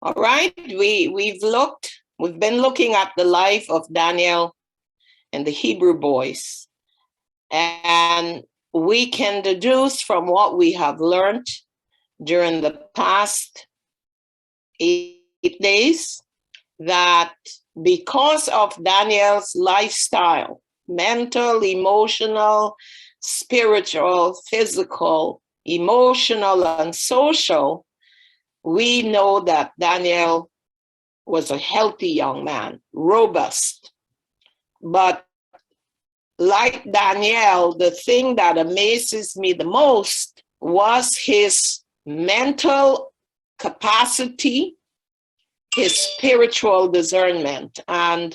All right, we've been looking at the life of Daniel and the Hebrew boys, and we can deduce from what we have learned during the past 8 days that because of Daniel's lifestyle, mental, emotional, spiritual, physical, emotional, and social, we know that Daniel was a healthy young man, robust. But like Daniel, the thing that amazes me the most was his mental capacity, his spiritual discernment. And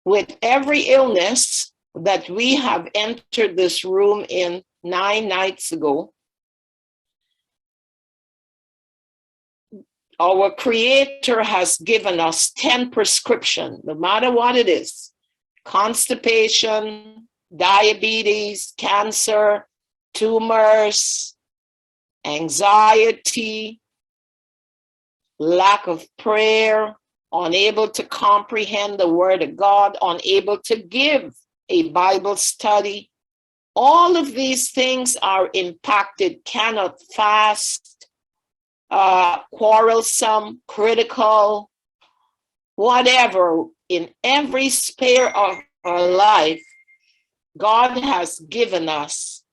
with every illness that we have entered this room in 9 nights ago, our Creator has given us 10 prescriptions, no matter what it is: constipation, diabetes, cancer, tumors, anxiety, lack of prayer, unable to comprehend the Word of God, unable to give a Bible study. All of these things are impacted, cannot fast, quarrelsome, critical, whatever. In every sphere of our life, God has given us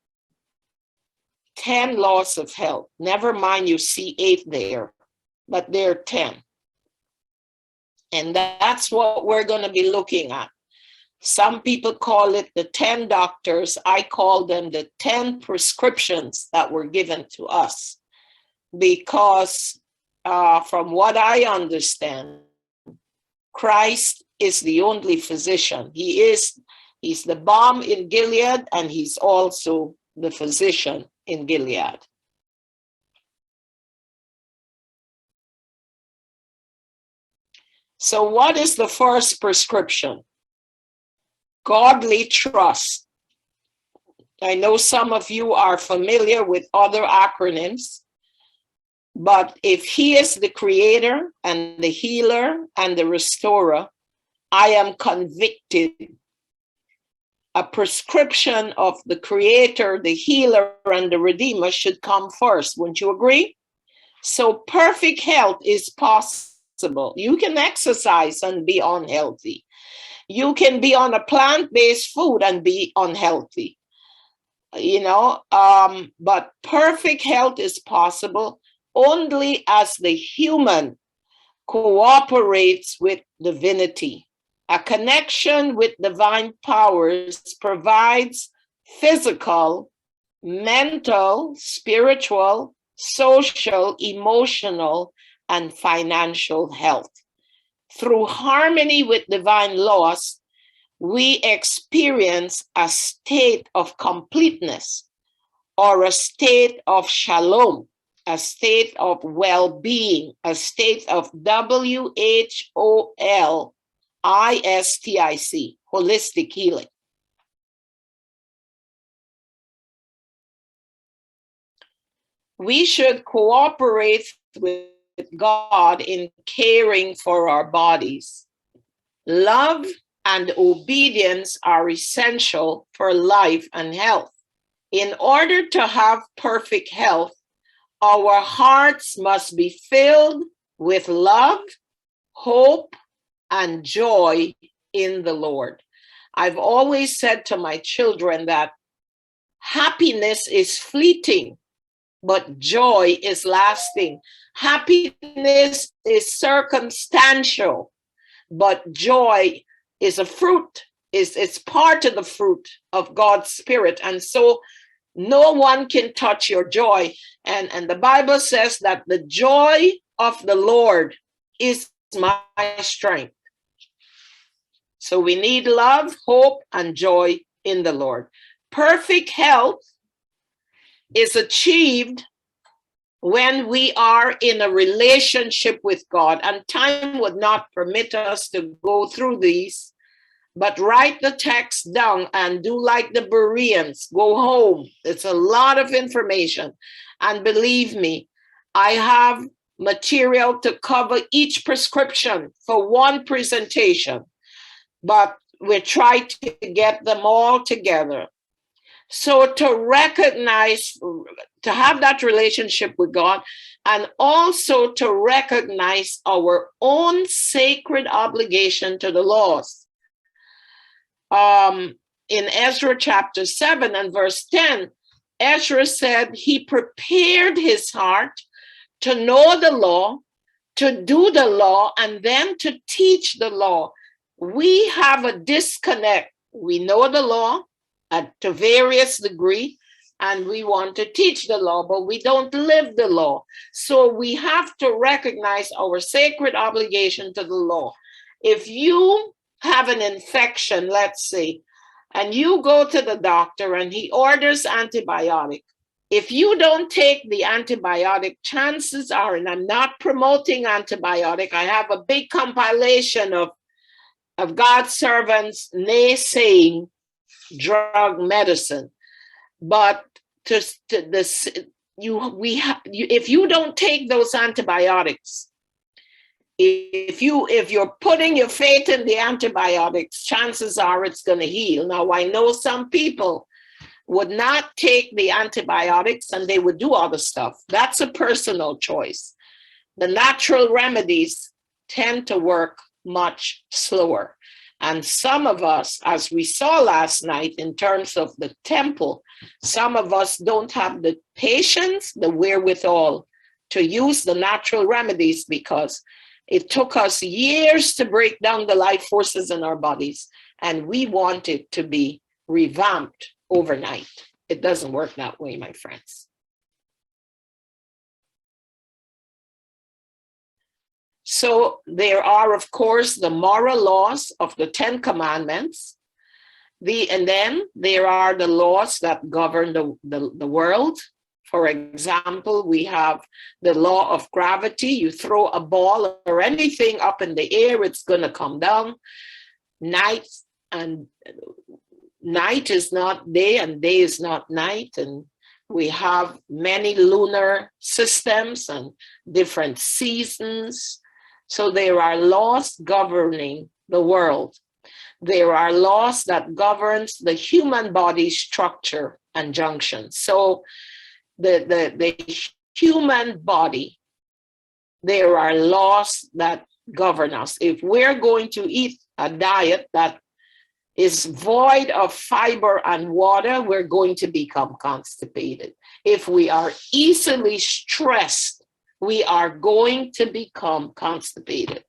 10 laws of health. Never mind, you see 8 there, but there are 10. And that's what we're going to be looking at. Some people call it the 10 doctors. I call them the 10 prescriptions that were given to us. Because from what I understand, Christ is the only physician. He's the balm in Gilead, and he's also the physician in Gilead. So what is the first prescription? Godly trust. I know some of you are familiar with other acronyms, but if he is the creator and the healer and the restorer, I am convicted a prescription of the creator, the healer, and the redeemer should come first. Wouldn't you agree? So perfect health is possible. You can exercise and be unhealthy. You can be on a plant-based food and be unhealthy. But perfect health is possible only as the human cooperates with divinity. A connection with divine powers provides physical, mental, spiritual, social, emotional, and financial health. Through harmony with divine laws, we experience a state of completeness or a state of shalom, a state of well-being, a state of WHOLISTIC, holistic healing. We should cooperate with God in caring for our bodies. Love and obedience are essential for life and health. In order to have perfect health, our hearts must be filled with love, hope, and joy in the Lord. I've always said to my children that happiness is fleeting, but joy is lasting. Happiness is circumstantial, but joy is a fruit. It's part of the fruit of God's Spirit. And so no one can touch your joy. And the Bible says that the joy of the Lord is my strength. So we need love, hope, and joy in the Lord. Perfect health is achieved when we are in a relationship with God. And time would not permit us to go through these, but write the text down and do like the Bereans. Go home. It's a lot of information. And believe me, I have material to cover each prescription for one presentation, but we try to get them all together. So to recognize, to have that relationship with God, and also to recognize our own sacred obligation to the laws. In Ezra chapter 7 and verse 10, Ezra said he prepared his heart to know the law, to do the law, and then to teach the law. We have a disconnect. We know the law to various degree, and we want to teach the law, but we don't live the law. So we have to recognize our sacred obligation to the law. If you have an infection, let's say, and you go to the doctor and he orders antibiotic, if you don't take the antibiotic, chances are, and I'm not promoting antibiotic, I have a big compilation of God's servants naysaying drug medicine, but if you don't take those antibiotics, if you're putting your faith in the antibiotics, chances are it's going to heal. Now, I know some people would not take the antibiotics and they would do other stuff. That's a personal choice. The natural remedies tend to work much slower. And some of us, as we saw last night in terms of the temple, some of us don't have the patience, the wherewithal to use the natural remedies, because it took us years to break down the life forces in our bodies, and we want it to be revamped overnight. It doesn't work that way, my friends. So there are, of course, the moral laws of the 10 Commandments. And then there are the laws that govern the world. For example, we have the law of gravity. You throw a ball or anything up in the air, it's going to come down. Night is not day, and day is not night. And we have many lunar systems and different seasons. So there are laws governing the world. There are laws that governs the human body structure and junction. So the human body, there are laws that govern us. If we're going to eat a diet that is void of fiber and water, we're going to become constipated. If we are easily stressed, we are going to become constipated.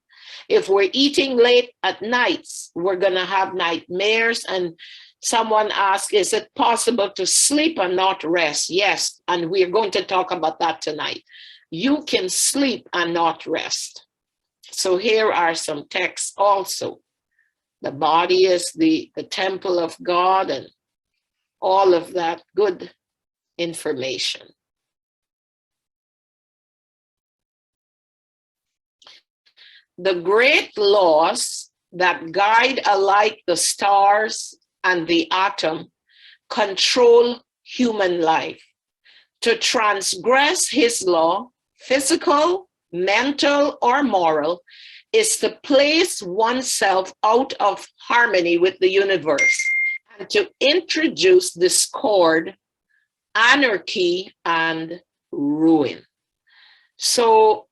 If we're eating late at nights, we're going to have nightmares. And someone asked, is it possible to sleep and not rest? Yes, and we're going to talk about that tonight. You can sleep and not rest. So here are some texts also. The body is the temple of God, and all of that good information. The great laws that guide alike the stars and the atom control human life. To transgress his law, physical, mental, or moral, is to place oneself out of harmony with the universe and to introduce discord, anarchy, and ruin. So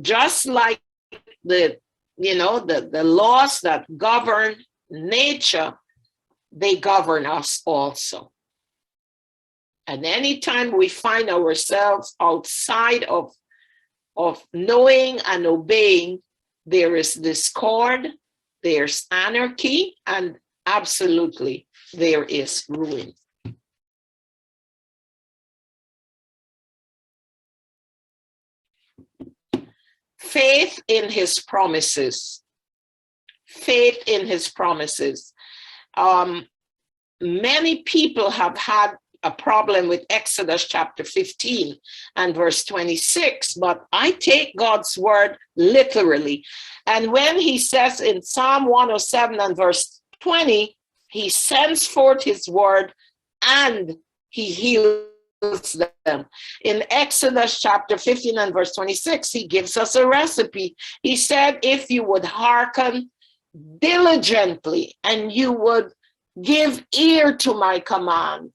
just like the laws that govern nature, they govern us also. And anytime we find ourselves outside of knowing and obeying, there is discord, there's anarchy, and absolutely there is ruin. Faith in his promises. Faith in his promises. Many people have had a problem with Exodus chapter 15 and verse 26, but I take God's word literally. And when he says in Psalm 107 and verse 20, he sends forth his word and he heals them. In Exodus chapter 15 and verse 26, he gives us a recipe. He said, if you would hearken diligently and you would give ear to my command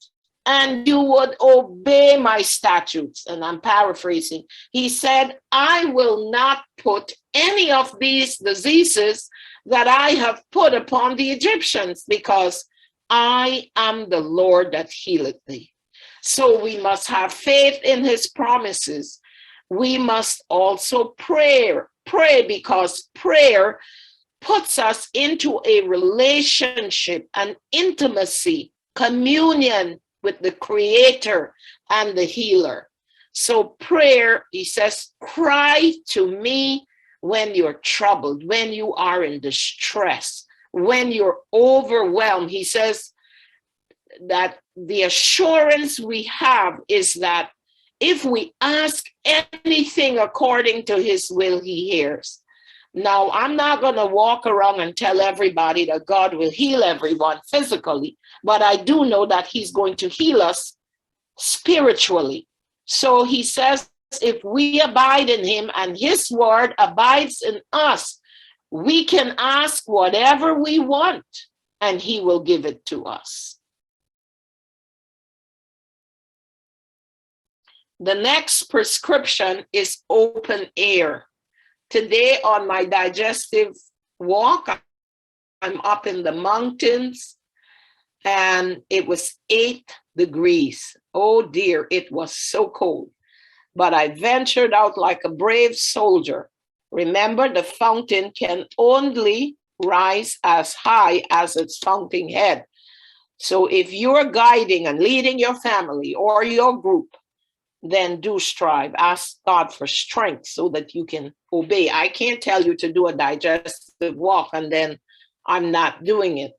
and you would obey my statutes, and I'm paraphrasing, he said, I will not put any of these diseases that I have put upon the Egyptians, because I am the Lord that healeth thee. So we must have faith in his promises. We must also pray because prayer puts us into a relationship, an intimacy, communion with the Creator and the Healer. So prayer, he says, cry to me when you're troubled, when you are in distress, when you're overwhelmed. He says that the assurance we have is that if we ask anything according to his will, he hears. Now, I'm not going to walk around and tell everybody that God will heal everyone physically, but I do know that he's going to heal us spiritually. So he says, if we abide in him and his word abides in us, we can ask whatever we want and he will give it to us. The next prescription is open air. Today on my digestive walk, I'm up in the mountains and it was 8 degrees. Oh dear, it was so cold. But I ventured out like a brave soldier. Remember, the fountain can only rise as high as its fountain head. So if you're guiding and leading your family or your group, then do strive. Ask God for strength so that you can obey. I can't tell you to do a digestive walk and then I'm not doing it.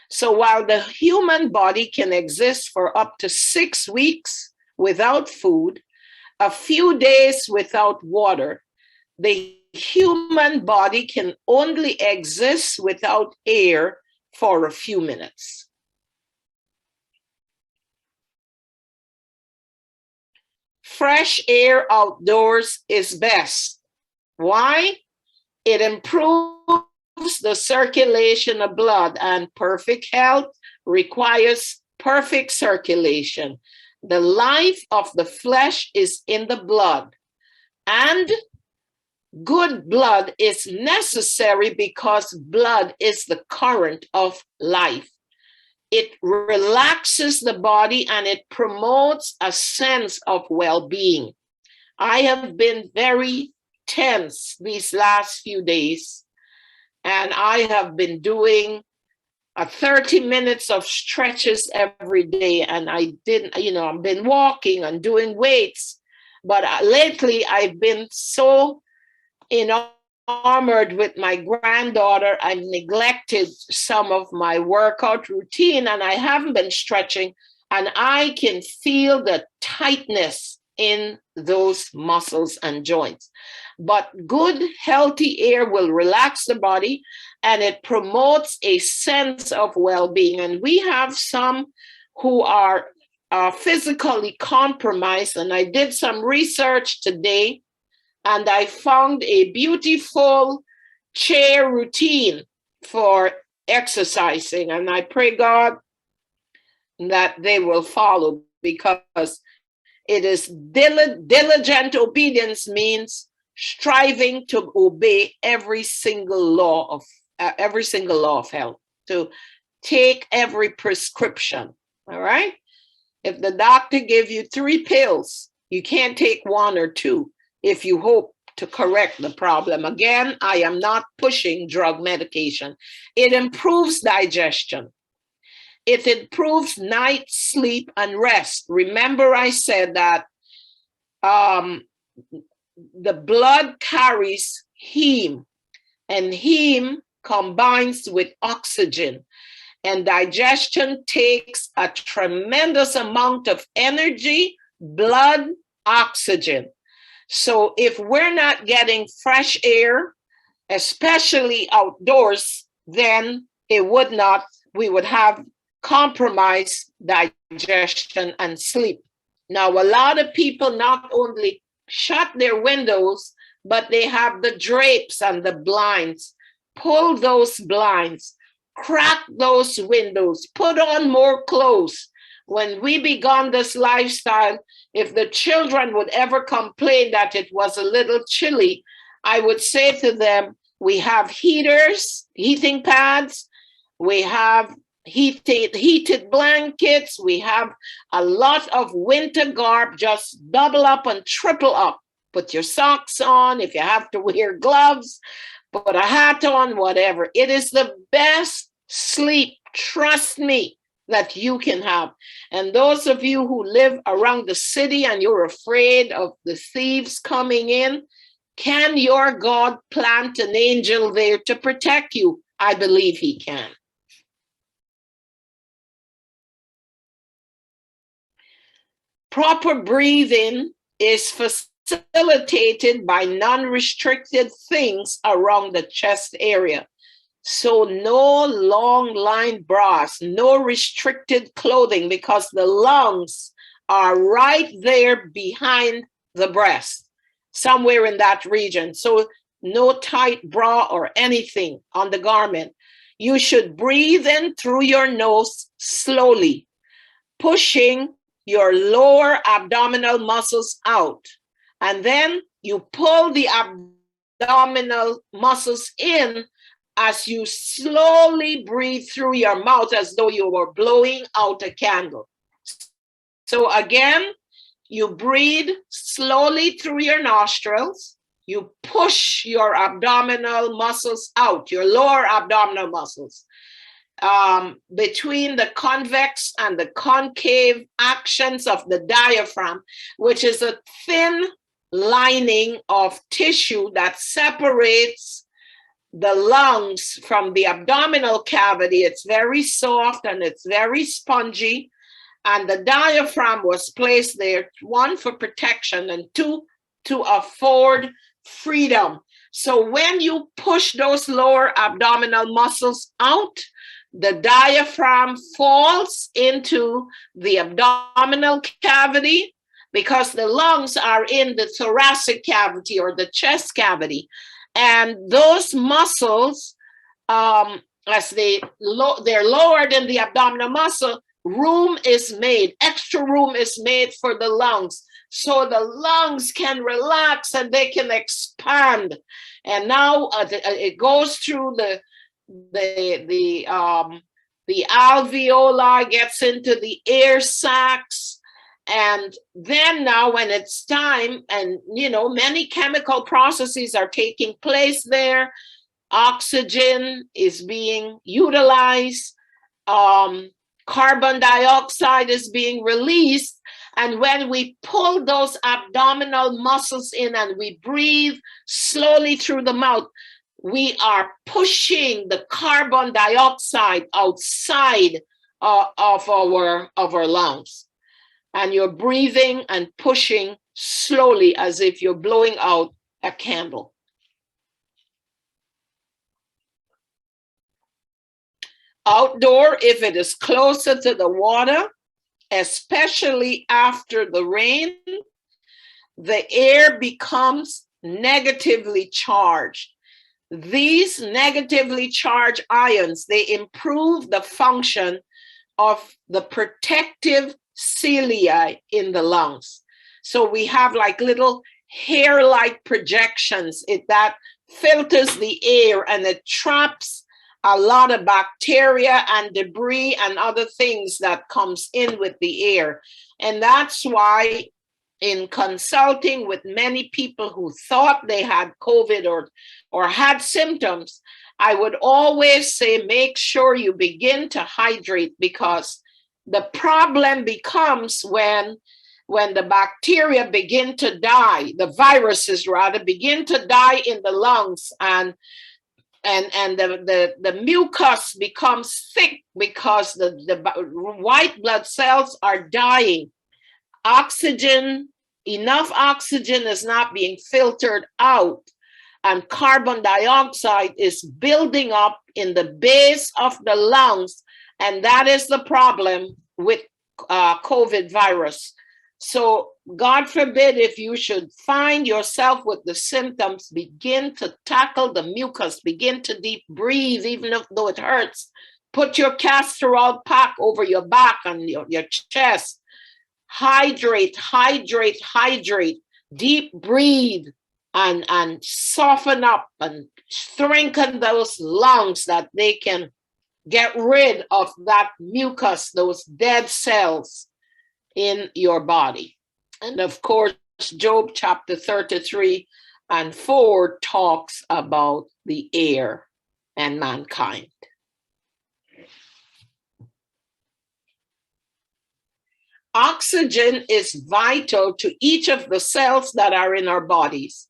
So while the human body can exist for up to 6 weeks without food, a few days without water, the human body can only exist without air for a few minutes. Fresh air outdoors is best. Why? It improves the circulation of blood, and perfect health requires perfect circulation. The life of the flesh is in the blood, and good blood is necessary because blood is the current of life. It relaxes the body and it promotes a sense of well-being. I have been very tense these last few days, and I have been doing 30 minutes of stretches every day. And I've been walking and doing weights, but lately I've been so enamored with my granddaughter, I've neglected some of my workout routine and I haven't been stretching, and I can feel the tightness in those muscles and joints. But good, healthy air will relax the body and it promotes a sense of well-being. And we have some who are physically compromised, and I did some research today and I found a beautiful chair routine for exercising. And I pray God that they will follow, because it is diligent obedience means striving to obey every single law of health, to take every prescription. All right. If the doctor gives you 3 pills, you can't take 1 or 2. If you hope to correct the problem. Again, I am not pushing drug medication. It improves digestion. It improves night sleep and rest. Remember, I said that the blood carries heme, and heme combines with oxygen, and digestion takes a tremendous amount of energy, blood, oxygen. So if we're not getting fresh air, especially outdoors, then we would have compromised digestion and sleep. Now, a lot of people not only shut their windows, but they have the drapes and the blinds. Pull those blinds, crack those windows, put on more clothes. When we began this lifestyle, if the children would ever complain that it was a little chilly, I would say to them, we have heaters, heating pads, we have heated blankets, we have a lot of winter garb, just double up and triple up. Put your socks on, if you have to wear gloves, put a hat on, whatever. It is the best sleep, trust me, that you can have. And those of you who live around the city and you're afraid of the thieves coming in, can your God plant an angel there to protect you? I believe he can. Proper breathing is facilitated by non-restricted things around the chest area. So no long line bras, no restricted clothing, because the lungs are right there behind the breast, somewhere in that region. So no tight bra or anything on the garment. You should breathe in through your nose slowly, pushing your lower abdominal muscles out. And then you pull the abdominal muscles in as you slowly breathe through your mouth as though you were blowing out a candle. So again, you breathe slowly through your nostrils. You push your abdominal muscles out, your lower abdominal muscles, between the convex and the concave actions of the diaphragm, which is a thin lining of tissue that separates the lungs from the abdominal cavity. It's very soft and it's very spongy. And the diaphragm was placed there, one, for protection, and two, to afford freedom. So when you push those lower abdominal muscles out, the diaphragm falls into the abdominal cavity, because the lungs are in the thoracic cavity or the chest cavity. And those muscles, as they're lowered in the abdominal muscle, room is made, extra room is made for the lungs. So the lungs can relax and they can expand. And now it goes through the alveoli, gets into the air sacs. And then now when it's time, and many chemical processes are taking place there, oxygen is being utilized, carbon dioxide is being released. And when we pull those abdominal muscles in and we breathe slowly through the mouth, we are pushing the carbon dioxide outside of our lungs. And you're breathing and pushing slowly as if you're blowing out a candle. Outdoor, if it is closer to the water, especially after the rain, the air becomes negatively charged. These negatively charged ions, they improve the function of the protective cilia in the lungs. So we have like little hair-like projections that filters the air, and it traps a lot of bacteria and debris and other things that comes in with the air. And that's why, in consulting with many people who thought they had COVID or had symptoms, I would always say, make sure you begin to hydrate, because the problem becomes when the bacteria begin to die, the viruses rather begin to die in the lungs, and the mucus becomes thick because the white blood cells are dying. Enough oxygen is not being filtered out, and carbon dioxide is building up in the base of the lungs, and that is the problem with COVID virus. So God forbid if you should find yourself with the symptoms, begin to tackle the mucus, begin to deep breathe, even though it hurts. Put your castor oil pack over your back and your chest. Hydrate, hydrate, hydrate. Deep breathe and soften up and strengthen those lungs that they can get rid of that mucus, those dead cells in your body. And of course, Job chapter 33 and 4 talks about the air and mankind. Oxygen is vital to each of the cells that are in our bodies,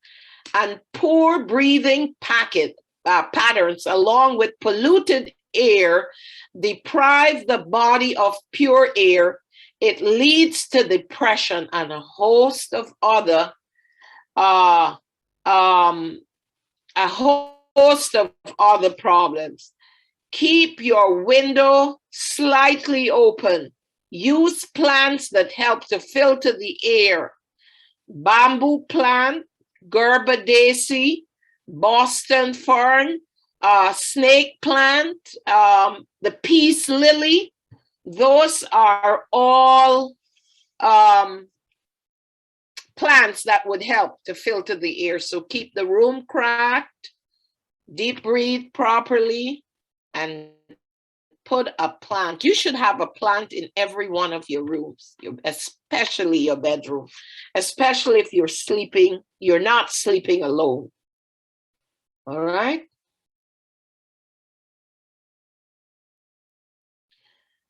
and poor breathing patterns along with polluted air deprive the body of pure air. It leads to depression and a host of other problems. Keep your window slightly open. Use plants that help to filter the air. Bamboo plant, Gerber daisy, Boston fern, snake plant, the peace lily. Those are all plants that would help to filter the air. So keep the room cracked, deep breathe properly, and put a plant. You should have a plant in every one of your rooms, especially your bedroom, especially if you're not sleeping alone. All right.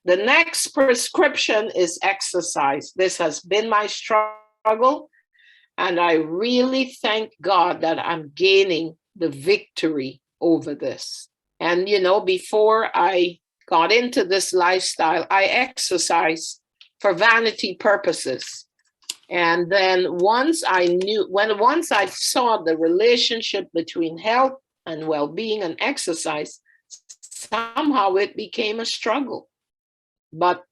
The next prescription is exercise. This has been my struggle, and I really thank God that I'm gaining the victory over this. And, before I got into this lifestyle, I exercised for vanity purposes. And then once I saw the relationship between health and well-being and exercise, somehow it became a struggle. But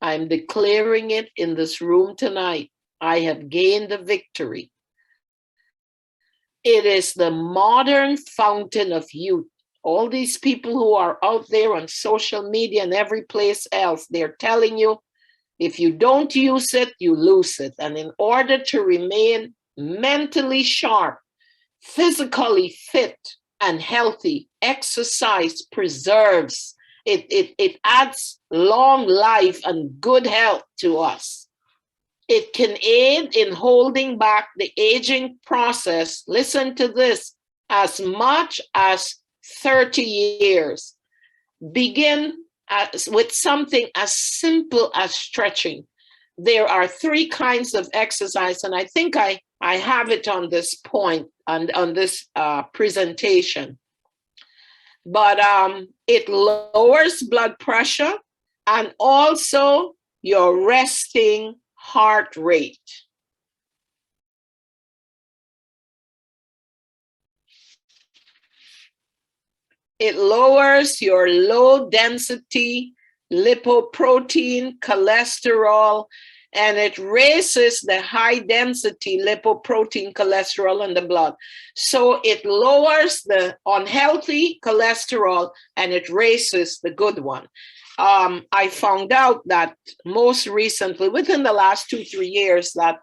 I'm declaring it in this room tonight. I have gained the victory. It is the modern fountain of youth. All these people who are out there on social media and every place else, they're telling you, if you don't use it, you lose it. And in order to remain mentally sharp, physically fit, and healthy, exercise preserves. It adds long life and good health to us. It can aid in holding back the aging process, listen to this, as much as 30 years. Begin with something as simple as stretching. There are 3 kinds of exercise, and I think I have it on this point, on this presentation. But it lowers blood pressure and also your resting heart rate. It lowers your low density lipoprotein cholesterol, and it raises the high density lipoprotein cholesterol in the blood. So it lowers the unhealthy cholesterol and it raises the good one. I found out that most recently, within the last 2-3 years, that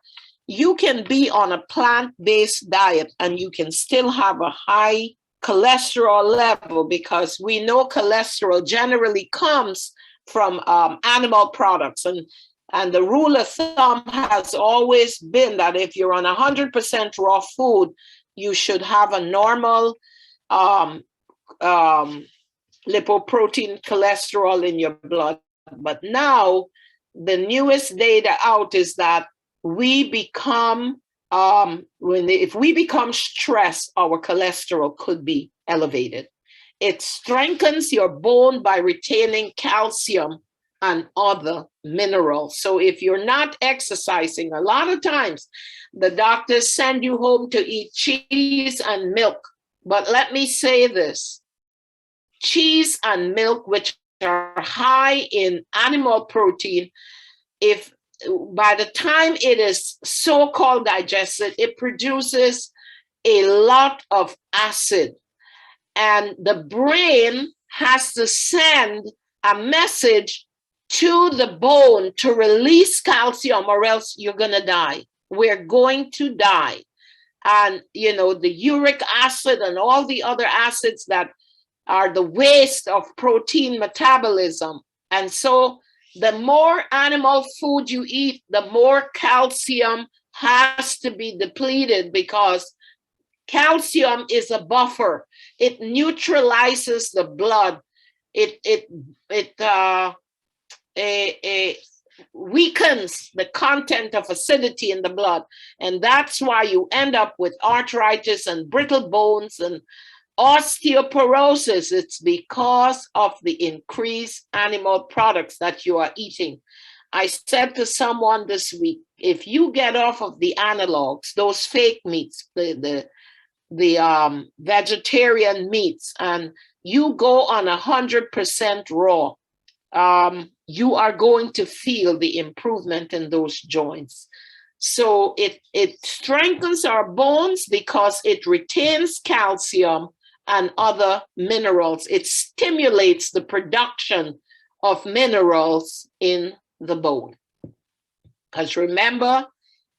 you can be on a plant-based diet and you can still have a high cholesterol level, because we know cholesterol generally comes from animal products. And the rule of thumb has always been that if you're on 100% raw food, you should have a normal lipoprotein cholesterol in your blood. But now the newest data out is that we become, if we become stressed, our cholesterol could be elevated. It strengthens your bone by retaining calcium and other minerals. So if you're not exercising, a lot of times the doctors send you home to eat cheese and milk. But let me say this, cheese and milk, which are high in animal protein, if by the time it is so-called digested, it produces a lot of acid. And the brain has to send a message to the bone to release calcium, or else you're going to die. We're going to die. And, you know, the uric acid and all the other acids that are the waste of protein metabolism. And so the more animal food you eat, the more calcium has to be depleted, because calcium is a buffer. It neutralizes the blood. It weakens the content of acidity in the blood. And that's why you end up with arthritis and brittle bones and osteoporosis. It's because of the increased animal products that you are eating. I said to someone this week, if you get off of the analogs, those fake meats, the vegetarian meats, and you go on 100% raw, you are going to feel the improvement in those joints. So it strengthens our bones because it retains calcium and other minerals. It stimulates the production of minerals in the bone. Because remember,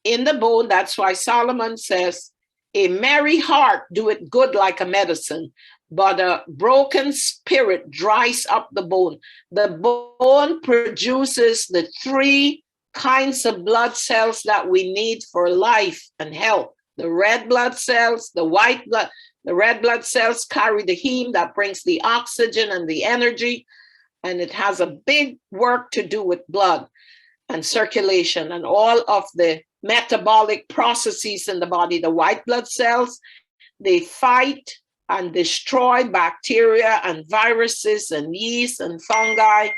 in the bone, that's why Solomon says, a merry heart doeth good like a medicine, but a broken spirit dries up the bone. The bone produces the 3 kinds of blood cells that we need for life and health. The red blood cells, the red blood cells carry the heme that brings the oxygen and the energy, and it has a big work to do with blood and circulation and all of the metabolic processes in the body. The white blood cells, they fight and destroy bacteria and viruses and yeast and fungi.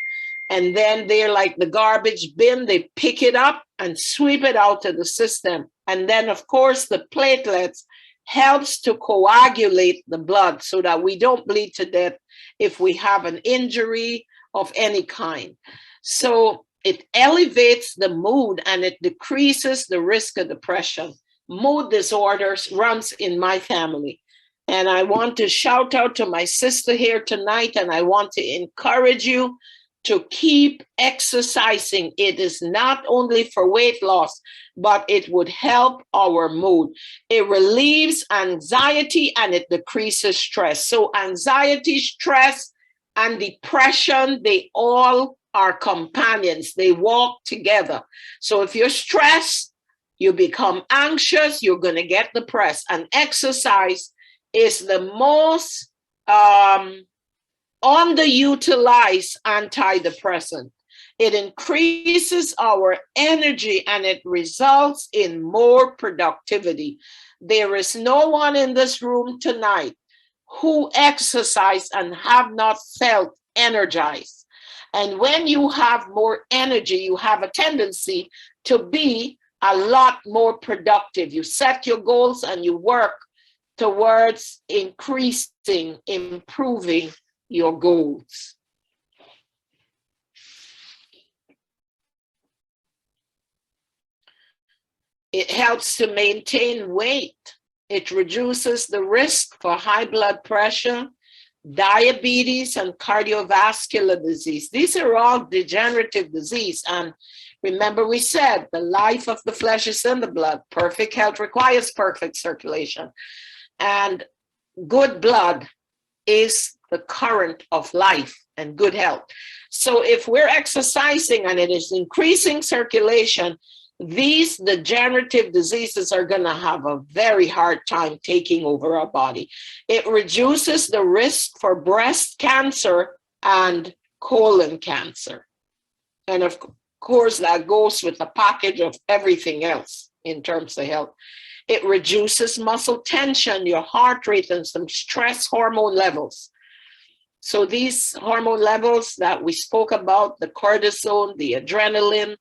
And then they're like the garbage bin. They pick it up and sweep it out of the system. And then, of course, the platelets helps to coagulate the blood so that we don't bleed to death if we have an injury of any kind. So it elevates the mood and it decreases the risk of depression. Mood disorders runs in my family. And I want to shout out to my sister here tonight, and I want to encourage you to keep exercising. It is not only for weight loss, but it would help our mood. It relieves anxiety and it decreases stress. So anxiety, stress, and depression, they all are companions. They walk together. So if you're stressed, you become anxious, you're going to get depressed. And exercise is the most underutilized antidepressant. It increases our energy and it results in more productivity. There is no one in this room tonight who exercise and have not felt energized. And when you have more energy, you have a tendency to be a lot more productive. You set your goals and you work towards increasing, improving your goals. It helps to maintain weight. It reduces the risk for high blood pressure, diabetes, and cardiovascular disease. These are all degenerative disease. And remember, we said the life of the flesh is in the blood. Perfect health requires perfect circulation. And good blood is the current of life and good health. So if we're exercising and it is increasing circulation, these degenerative diseases are going to have a very hard time taking over our body. It reduces the risk for breast cancer and colon cancer. And of course, that goes with the package of everything else in terms of health. It reduces muscle tension, your heart rate, and some stress hormone levels. So these hormone levels that we spoke about, the cortisol, the adrenaline,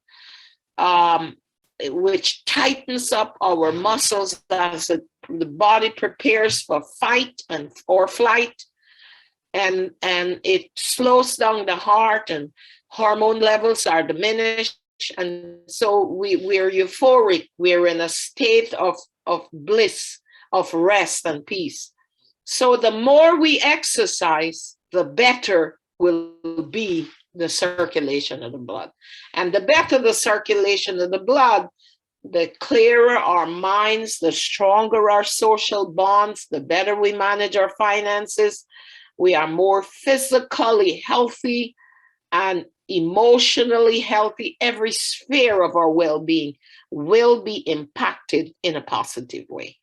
which tightens up our muscles as the body prepares for fight and or flight, and it slows down the heart, and hormone levels are diminished. and so we're euphoric. We're in a state of bliss, of rest and peace. So the more we exercise, the better will be the circulation of the blood. And the better the circulation of the blood, the clearer our minds, the stronger our social bonds, the better we manage our finances. We are more physically healthy and emotionally healthy. Every sphere of our well-being will be impacted in a positive way.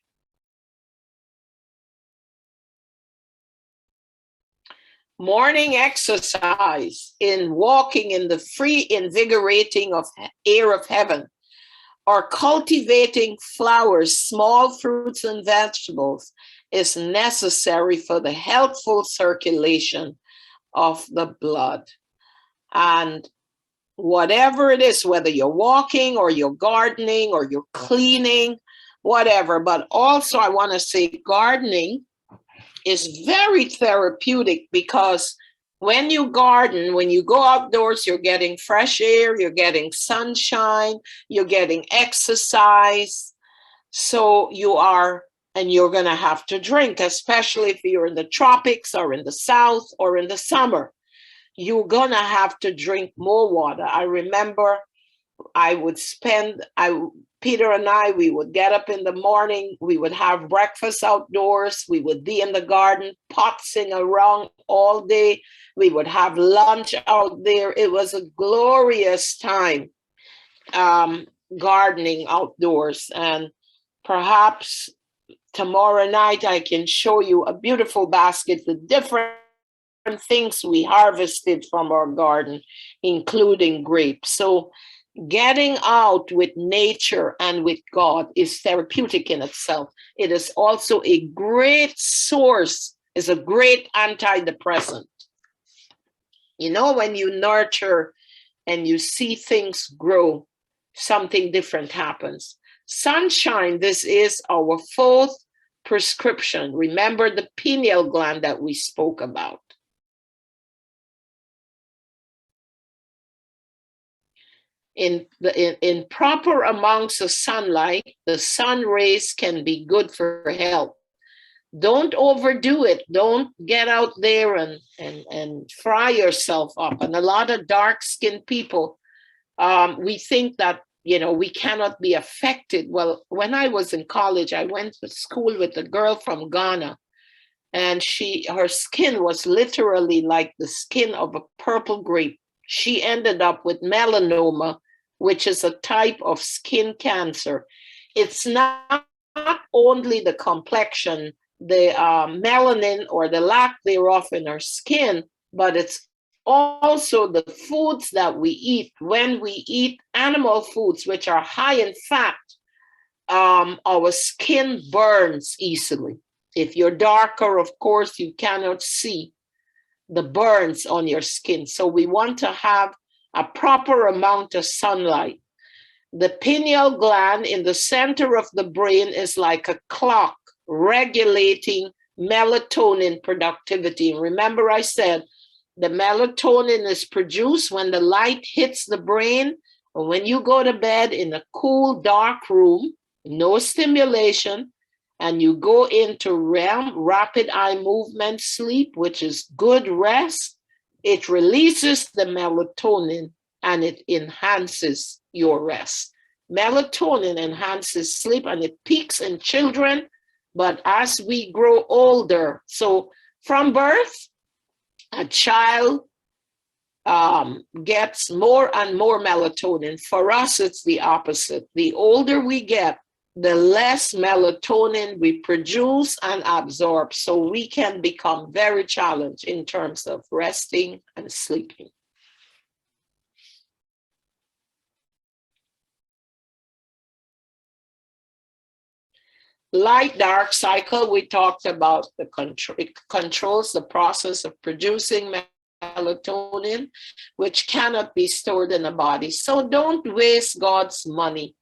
Morning exercise in walking in the free, invigorating of air of heaven, or cultivating flowers, small fruits and vegetables, is necessary for the healthful circulation of the blood. And whatever it is, whether you're walking or you're gardening or you're cleaning, whatever, but also I want to say gardening is very therapeutic, because when you garden, when you go outdoors, you're getting fresh air, you're getting sunshine, you're getting exercise. So you're going to have to drink, especially if you're in the tropics or in the South or in the summer. You're going to have to drink more water. I remember Peter and I, we would get up in the morning, we would have breakfast outdoors, we would be in the garden, potsing around all day, we would have lunch out there. It was a glorious time gardening outdoors. And perhaps tomorrow night I can show you a beautiful basket with different things we harvested from our garden, including grapes. So getting out with nature and with God is therapeutic in itself. It is also a great source, is a great antidepressant. You know, when you nurture and you see things grow, something different happens. Sunshine, this is our fourth prescription. Remember the pineal gland that we spoke about. In proper amounts of sunlight, the sun rays can be good for health. Don't overdo it. Don't get out there and fry yourself up. And a lot of dark-skinned people, we think that, we cannot be affected. Well, when I was in college, I went to school with a girl from Ghana, and her skin was literally like the skin of a purple grape. She ended up with melanoma, which is a type of skin cancer. It's not only the complexion, the melanin or the lack thereof in our skin, but it's also the foods that we eat. When we eat animal foods, which are high in fat, our skin burns easily. If you're darker, of course, you cannot see the burns on your skin. So we want to have a proper amount of sunlight. The pineal gland in the center of the brain is like a clock regulating melatonin productivity. And remember, I said the melatonin is produced when the light hits the brain, or when you go to bed in a cool, dark room, no stimulation, and you go into REM, rapid eye movement sleep, which is good rest. It releases the melatonin and it enhances your rest. Melatonin enhances sleep and it peaks in children, but as we grow older, so from birth, a child gets more and more melatonin. For us, it's the opposite. The older we get, the less melatonin we produce and absorb. So we can become very challenged in terms of resting and sleeping. Light-dark cycle, we talked about it controls the process of producing melatonin, which cannot be stored in the body. So don't waste God's money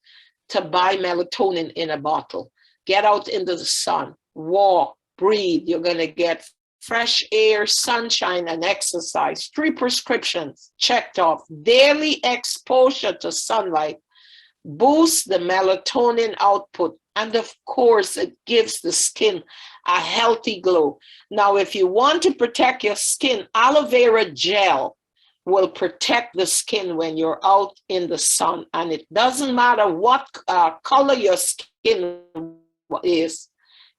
to buy melatonin in a bottle. Get out into the sun, walk, breathe. You're going to get fresh air, sunshine, and exercise. 3 prescriptions checked off. Daily exposure to sunlight boosts the melatonin output. And of course, it gives the skin a healthy glow. Now, if you want to protect your skin, aloe vera gel will protect the skin when you're out in the sun. And it doesn't matter what color your skin is,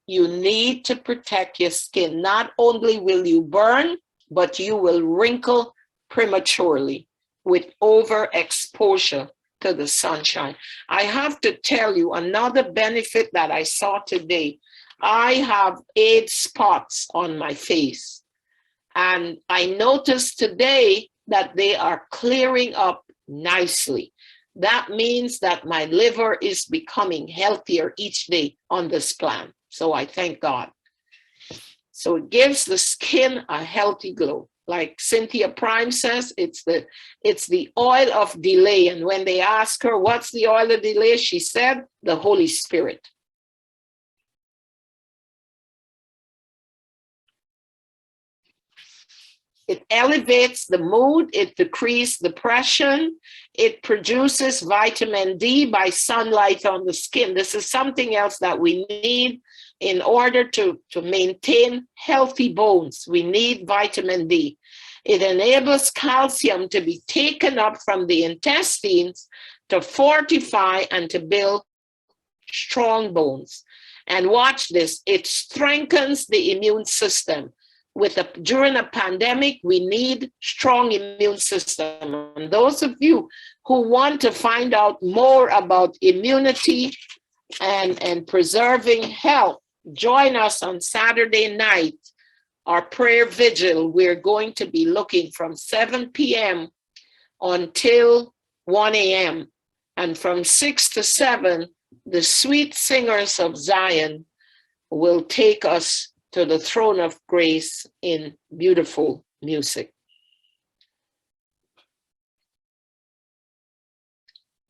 you need to protect your skin. Not only will you burn, but you will wrinkle prematurely with overexposure to the sunshine. I have to tell you another benefit that I saw today. I have 8 spots on my face, and I noticed today that they are clearing up nicely. That means that my liver is becoming healthier each day on this plan. So I thank God. So it gives the skin a healthy glow. Like Cynthia Prime says, it's the oil of delay. And when they ask her, what's the oil of delay? She said, the Holy Spirit. It elevates the mood, it decreases depression, it produces vitamin D by sunlight on the skin. This is something else that we need in order to maintain healthy bones. We need vitamin D. It enables calcium to be taken up from the intestines to fortify and to build strong bones. And watch this, it strengthens the immune system. During a pandemic, we need strong immune system. And those of you who want to find out more about immunity and preserving health, join us on Saturday night, our prayer vigil. We're going to be looking from 7 p.m. until 1 a.m. And from 6 to 7, the sweet singers of Zion will take us to the throne of grace in beautiful music.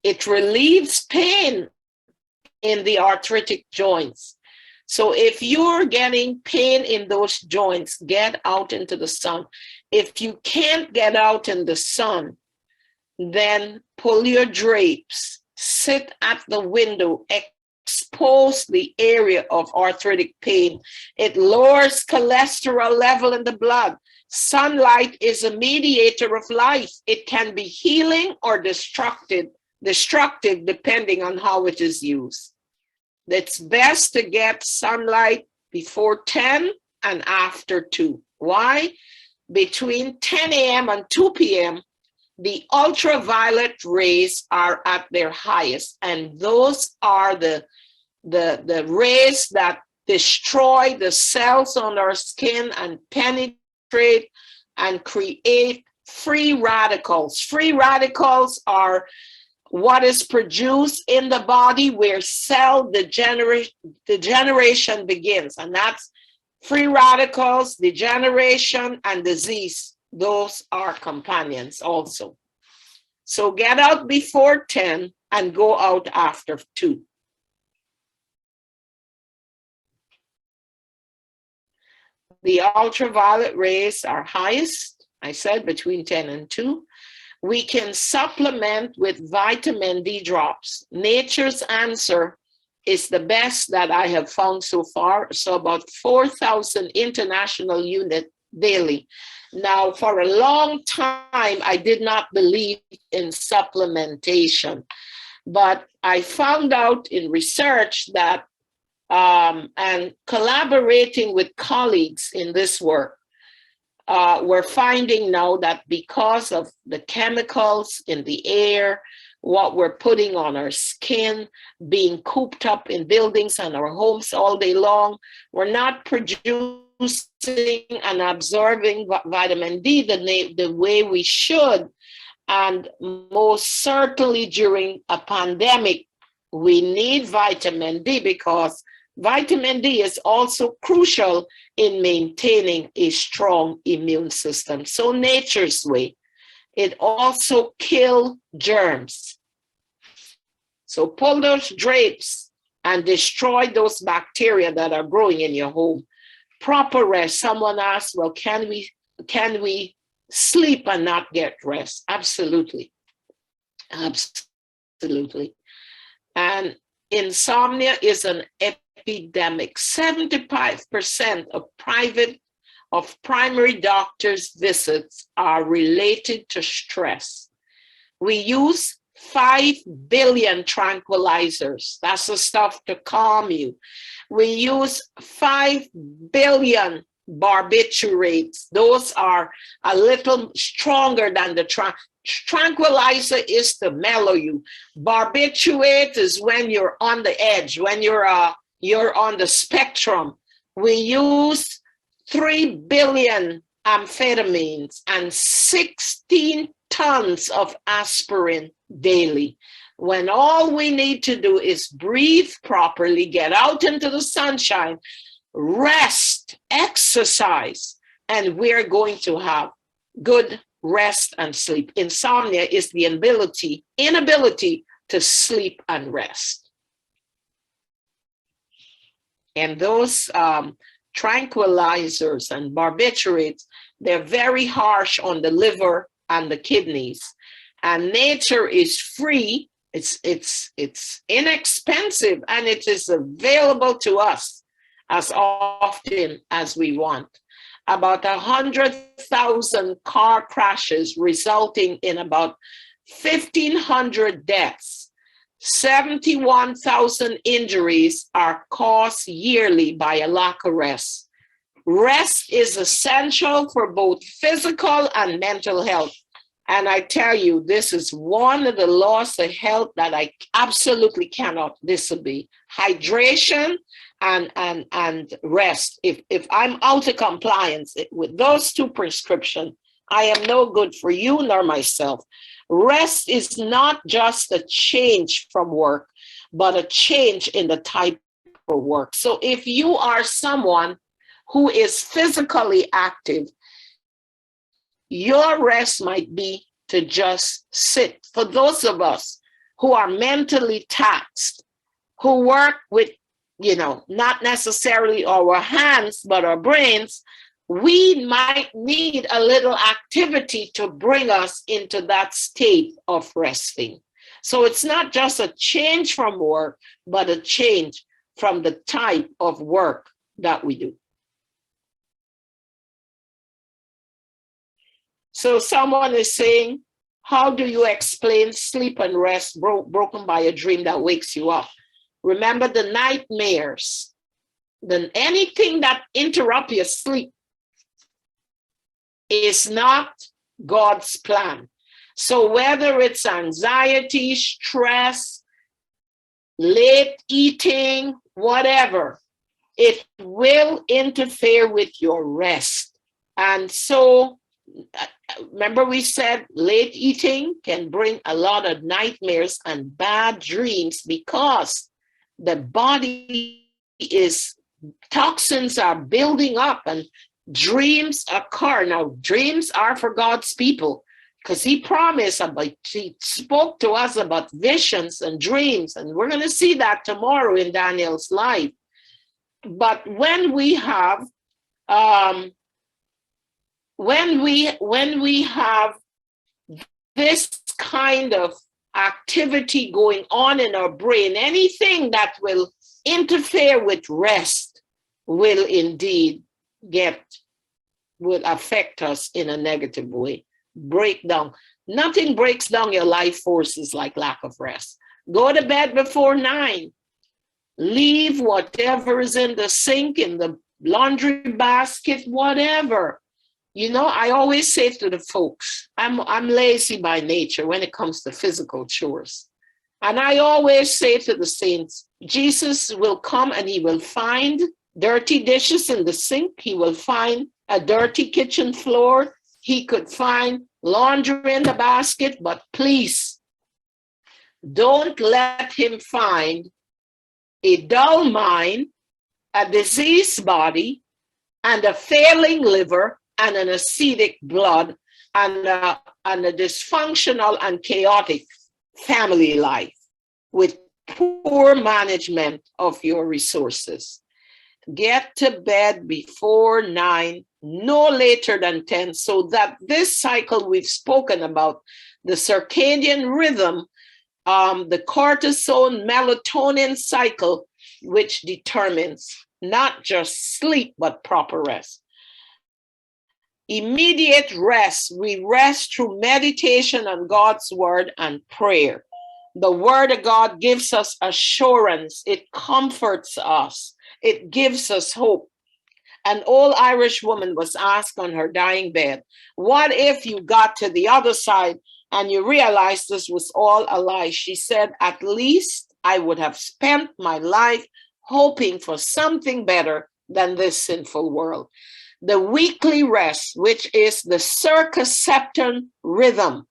It relieves pain in the arthritic joints. So if you're getting pain in those joints, get out into the sun. If you can't get out in the sun, then pull your drapes, sit at the window, expose the area of arthritic pain. It lowers cholesterol level in the blood. Sunlight is a mediator of life. It can be healing or destructive depending on how it is used. It's best to get sunlight before 10 and after 2. Why? Between 10 a.m. and 2 p.m., the ultraviolet rays are at their highest, and those are the rays that destroy the cells on our skin and penetrate and create free radicals. Free radicals are what is produced in the body where cell degeneration begins, and that's free radicals, degeneration, and disease. Those are companions also. So get out before 10 and go out after 2. The ultraviolet rays are highest, I said, between 10 and 2. We can supplement with vitamin D drops. Nature's Answer is the best that I have found so far. So about 4,000 international units daily. Now, for a long time, I did not believe in supplementation, but I found out in research that, and collaborating with colleagues in this work, we're finding now that because of the chemicals in the air, what we're putting on our skin, being cooped up in buildings and our homes all day long, we're not producing and absorbing vitamin D the way we should. And most certainly during a pandemic, we need vitamin D because vitamin D is also crucial in maintaining a strong immune system. So nature's way. It also kills germs. So pull those drapes and destroy those bacteria that are growing in your home. proper rest. Someone asked, well, can we sleep and not get rest? Absolutely. Absolutely. And insomnia is an epidemic. 75% of primary doctors' visits are related to stress. We use 5 billion tranquilizers. That's the stuff to calm you. We use 5 billion barbiturates. Those are a little stronger than the tranquilizer is to mellow you. Barbiturate is when you're on the edge, when you're on the spectrum. We use 3 billion amphetamines and 16 tons of aspirin daily, when all we need to do is breathe properly, get out into the sunshine, rest, exercise, and we're going to have good rest and sleep. Insomnia is the inability to sleep and rest. And those tranquilizers and barbiturates, they're very harsh on the liver and the kidneys. And nature is free. It's inexpensive, and it is available to us as often as we want. About 100,000 car crashes resulting in about 1,500 deaths. 71,000 injuries are caused yearly by a lack of rest. Rest is essential for both physical and mental health. And I tell you, this is one of the laws of health that I absolutely cannot disobey. Hydration and rest. If I'm out of compliance with those two prescriptions, I am no good for you nor myself. Rest is not just a change from work, but a change in the type of work. So if you are someone who is physically active, your rest might be to just sit. For those of us who are mentally taxed, who work with, not necessarily our hands, but our brains, we might need a little activity to bring us into that state of resting. So it's not just a change from work, but a change from the type of work that we do. So someone is saying, how do you explain sleep and rest broken by a dream that wakes you up? Remember the nightmares, anything that interrupts your sleep is not God's plan. So whether it's anxiety, stress, late eating, whatever, it will interfere with your rest. And so remember we said late eating can bring a lot of nightmares and bad dreams because the body toxins are building up and dreams occur. Now, dreams are for God's people because he spoke to us about visions and dreams, and we're going to see that tomorrow in Daniel's life. But when we have this kind of activity going on in our brain, anything that will interfere with rest will indeed will affect us in a negative way. Breakdown. Nothing breaks down your life forces like lack of rest. Go to bed before 9. Leave whatever is in the sink, in the laundry basket, whatever. I always say to the folks, I'm lazy by nature when it comes to physical chores. And I always say to the saints, Jesus will come and he will find dirty dishes in the sink. He will find a dirty kitchen floor. He could find laundry in the basket, but please don't let him find a dull mind, a diseased body, and a failing liver, and an acidic blood, and a dysfunctional and chaotic family life with poor management of your resources. Get to bed before 9, no later than 10, so that this cycle we've spoken about, the circadian rhythm, the cortisol melatonin cycle, which determines not just sleep, but proper rest. Immediate rest. We rest through meditation on God's word and prayer. The word of God gives us assurance. It comforts us. It gives us hope. An old Irish woman was asked on her dying bed, what if you got to the other side and you realized this was all a lie? She said, at least I would have spent my life hoping for something better than this sinful world. The weekly rest, which is the circumception rhythm.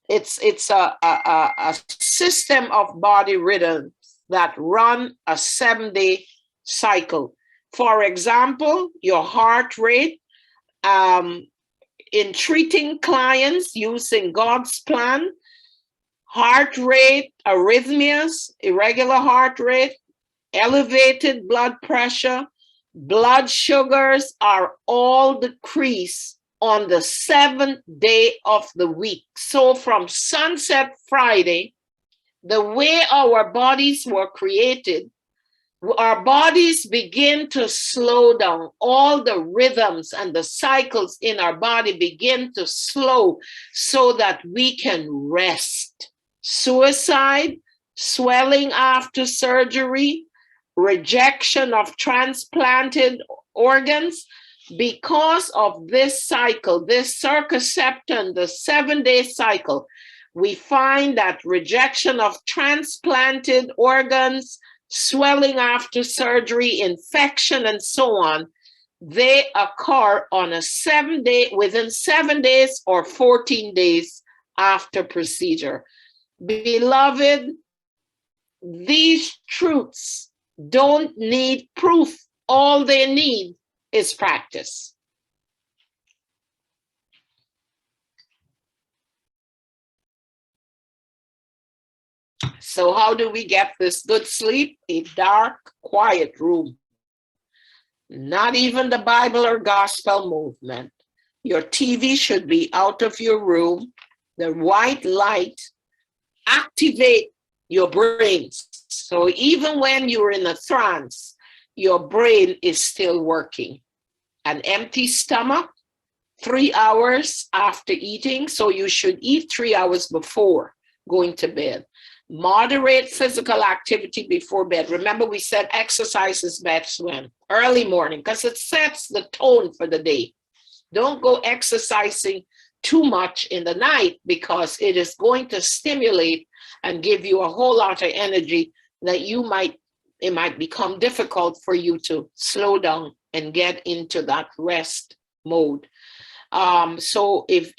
It's a system of body rhythms that run a 7-day cycle. For example, your heart rate, in treating clients using God's plan, heart rate, arrhythmias, irregular heart rate, elevated blood pressure, blood sugars are all decreased on the 7th day of the week. So from sunset Friday, the way our bodies were created, our bodies begin to slow down. All the rhythms and the cycles in our body begin to slow so that we can rest. Suicide, swelling after surgery, rejection of transplanted organs, because of this cycle, this circumception, the 7-day cycle, we find that rejection of transplanted organs, swelling after surgery, infection, and so on, they occur on a 7-day, within 7 days or 14 days after procedure. Beloved, these truths don't need proof. All they need is practice. So how do we get this good sleep? A dark, quiet room. Not even the Bible or gospel movement. Your TV should be out of your room. The white light activate your brains. So even when you're in a trance, your brain is still working. An empty stomach, 3 hours after eating. So you should eat 3 hours before going to bed. Moderate physical activity before bed. Remember, we said exercise is best when? Early morning, because it sets the tone for the day. Don't go exercising too much in the night, because it is going to stimulate and give you a whole lot of energy that it might become difficult for you to slow down and get into that rest mode. So if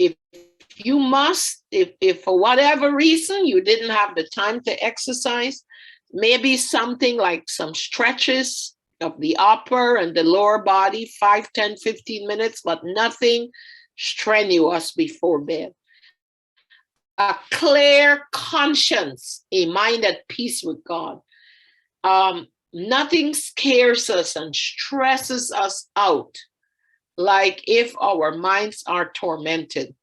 you must, if for whatever reason you didn't have the time to exercise, maybe something like some stretches of the upper and the lower body, 5, 10, 15 minutes, but nothing strenuous before bed. A clear conscience, a mind at peace with God. Nothing scares us and stresses us out like if our minds are tormented.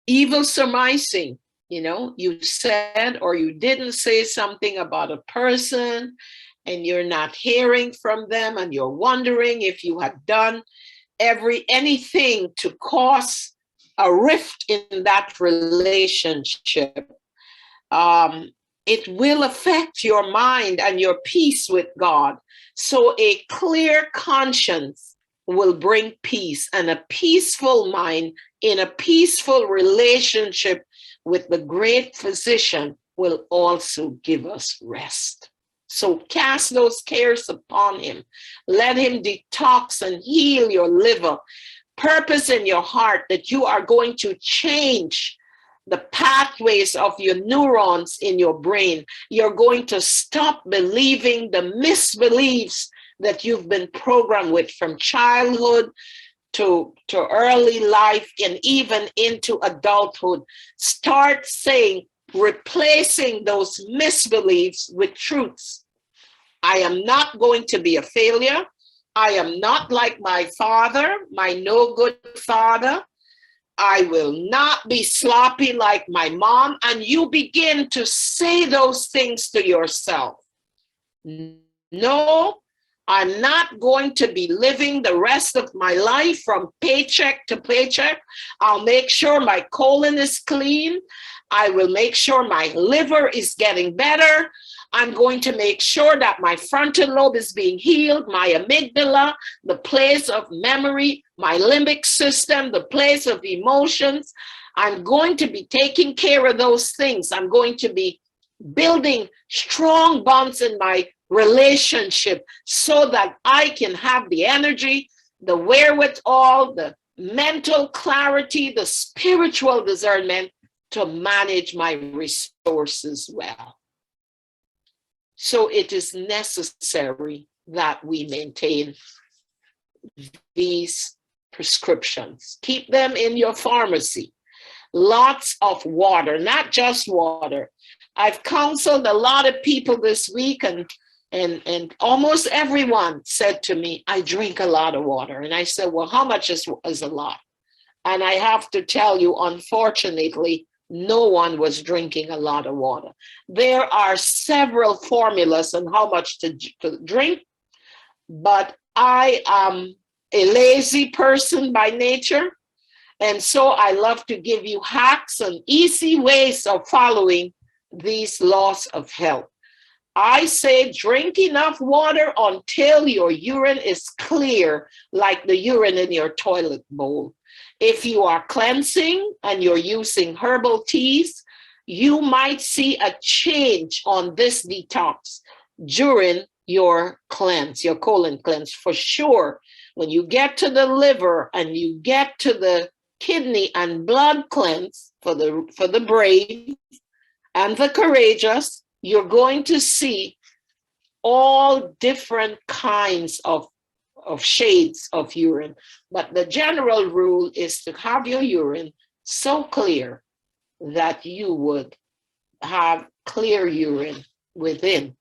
Evil surmising, you said or you didn't say something about a person and you're not hearing from them and you're wondering if you had done anything to cause a rift in that relationship. It will affect your mind and your peace with God. So a clear conscience will bring peace, and a peaceful mind in a peaceful relationship with the great physician will also give us rest. So cast those cares upon him. Let him detox and heal your liver. Purpose in your heart that you are going to change the pathways of your neurons in your brain. You're going to stop believing the misbeliefs that you've been programmed with from childhood to early life and even into adulthood. Start replacing those misbeliefs with truths I am not going to be a failure. I am not like my father, my no good father. I will not be sloppy like my mom. And you begin to say those things to yourself. No, I'm not going to be living the rest of my life from paycheck to paycheck. I'll make sure my colon is clean. I will make sure my liver is getting better. I'm going to make sure that my frontal lobe is being healed, my amygdala, the place of memory, my limbic system, the place of emotions. I'm going to be taking care of those things. I'm going to be building strong bonds in my relationship so that I can have the energy, the wherewithal, the mental clarity, the spiritual discernment to manage my resources well. So it is necessary that we maintain these prescriptions. Keep them in your pharmacy. Lots of water, not just water. I've counseled a lot of people this week, and almost everyone said to me, I drink a lot of water. And I said, well, how much is a lot? And I have to tell you, unfortunately, no one was drinking a lot of water. There are several formulas on how much to drink, but I am a lazy person by nature. And so I love to give you hacks and easy ways of following these laws of health. I say drink enough water until your urine is clear, like the urine in your toilet bowl. If you are cleansing and you're using herbal teas, you might see a change on this detox during your cleanse, your colon cleanse, for sure. When you get to the liver and you get to the kidney and blood cleanse for the brave and the courageous, you're going to see all different kinds of shades of urine. But the general rule is to have your urine so clear that you would have clear urine within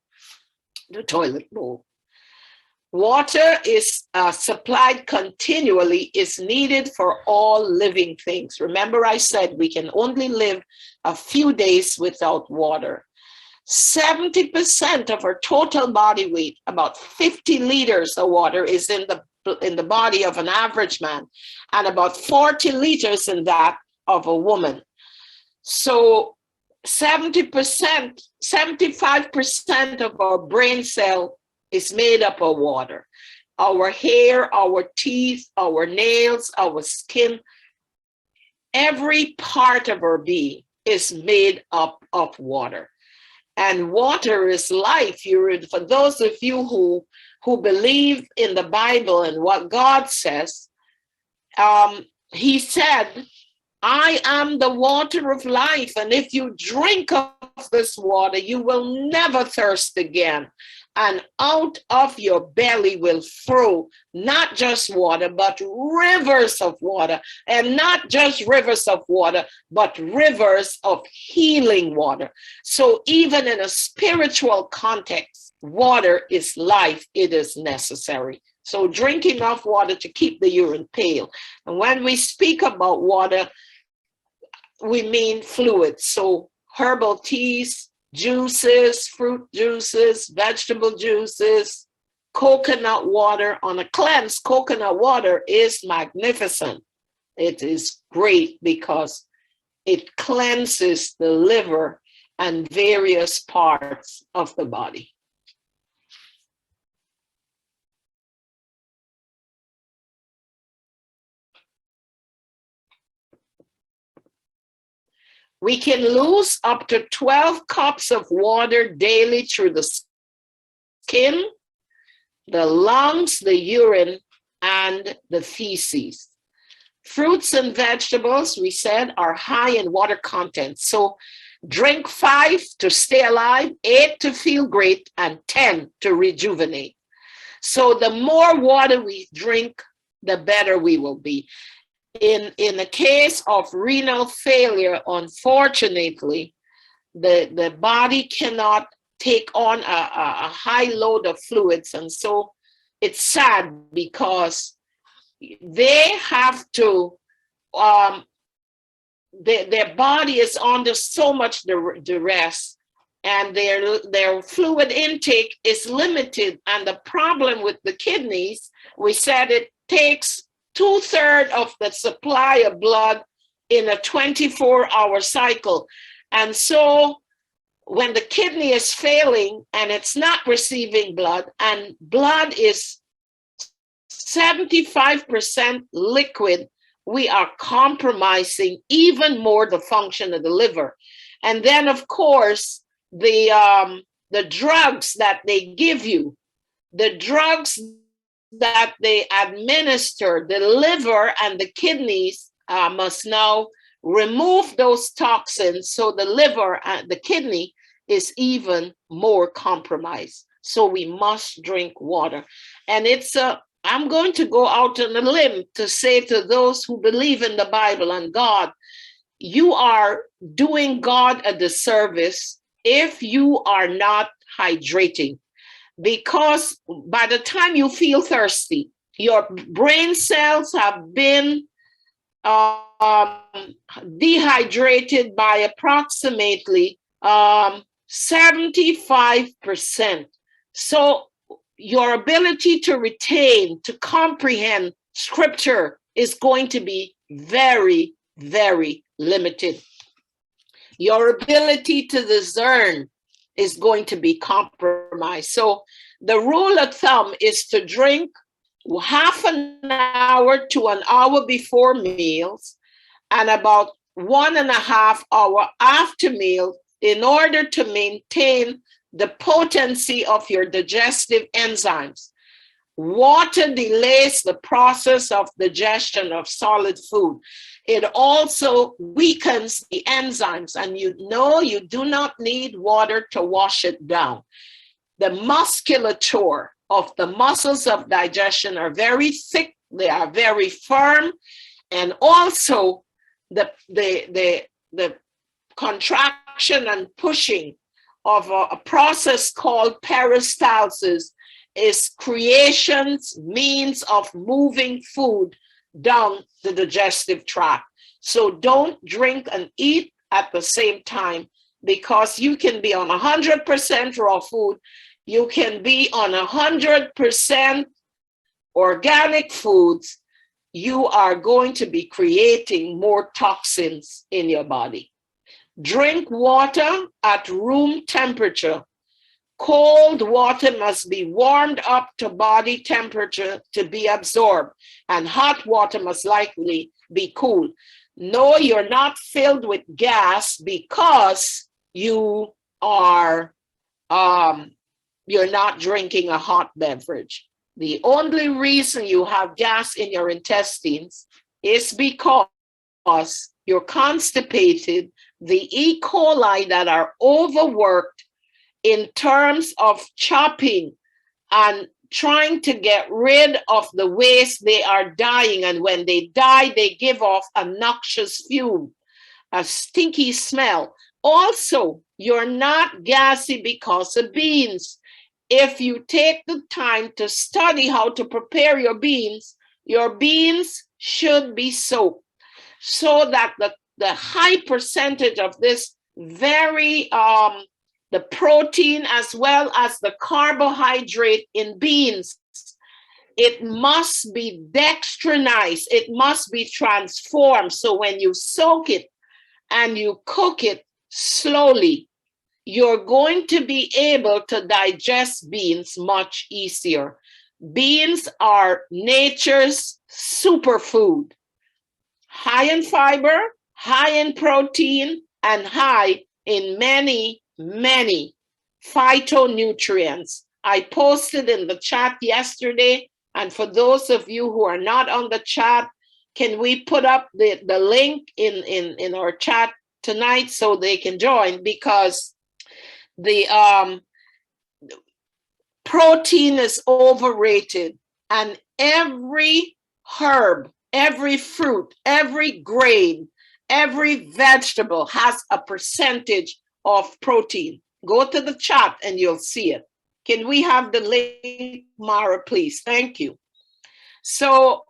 the toilet bowl. Water is supplied continually, is needed for all living things. Remember, I said we can only live a few days without water. 70% of our total body weight, about 50 liters of water, is in the body of an average man, and about 40 liters in that of a woman. So 70%, 75% of our brain cell is made up of water. Our hair, our teeth, our nails, our skin, every part of our being is made up of water. And water is life. For those of you who believe in the Bible and what God says, he said, I am the water of life. And if you drink of this water, you will never thirst again. And out of your belly will flow not just water, but rivers of water. And not just rivers of water, but rivers of healing water. So even in a spiritual context, water is life. It is necessary. So drink enough water to keep the urine pale. And when we speak about water, we mean fluids. So herbal teas, juices, fruit juices, vegetable juices, coconut water. On a cleanse, coconut water is magnificent. It is great because it cleanses the liver and various parts of the body. We can lose up to 12 cups of water daily through the skin, the lungs, the urine, and the feces. Fruits and vegetables, we said, are high in water content. So drink 5 to stay alive, 8 to feel great, and 10 to rejuvenate. So the more water we drink, the better we will be. In the case of renal failure, unfortunately, the body cannot take on a high load of fluids. And so it's sad because they have to, their body is under so much duress, and their fluid intake is limited. And the problem with the kidneys, we said it takes 2/3 of the supply of blood in a 24-hour cycle. And so when the kidney is failing and it's not receiving blood, and blood is 75% liquid, we are compromising even more the function of the liver. And then, of course, the drugs that they give you, the drugs that they administer, the liver and the kidneys must now remove those toxins. So the liver and the kidney is even more compromised. So we must drink water. And I'm going to go out on a limb to say to those who believe in the Bible and God, you are doing God a disservice if you are not hydrating. Because by the time you feel thirsty, your brain cells have been dehydrated by approximately 75%. So your ability to retain, to comprehend scripture is going to be very, very limited. Your ability to discern is going to be compromised. So the rule of thumb is to drink half an hour to an hour before meals and about 1.5 hours after meal in order to maintain the potency of your digestive enzymes. Water delays the process of digestion of solid food. It also weakens the enzymes, and you do not need water to wash it down. The musculature of the muscles of digestion are very thick, they are very firm, and also the contraction and pushing of a process called peristalsis is creation's means of moving food down the digestive tract. So don't drink and eat at the same time, because you can be on 100% raw food, you can be on 100% organic foods, you are going to be creating more toxins in your body. Drink water at room temperature. Cold water must be warmed up to body temperature to be absorbed, and hot water must likely be cool. No, you're not filled with gas because you are you're not drinking a hot beverage. The only reason you have gas in your intestines is because you're constipated. The E. coli that are overworked in terms of chopping and trying to get rid of the waste, they are dying. And when they die, they give off a noxious fume, a stinky smell. Also, you're not gassy because of beans. If you take the time to study how to prepare your beans should be soaked so that the high percentage of this very the protein as well as the carbohydrate in beans, it must be dextrinized, it must be transformed. So when you soak it and you cook it slowly, you're going to be able to digest beans much easier. Beans are nature's superfood, high in fiber, high in protein, and high in many phytonutrients. I posted in the chat yesterday, and for those of you who are not on the chat, can we put up the link in our chat tonight so they can join? Because the protein is overrated, and every herb, every fruit, every grain, every vegetable has a percentage of protein. Go to the chat and you'll see it. Can we have the link, Mara, please? Thank you. So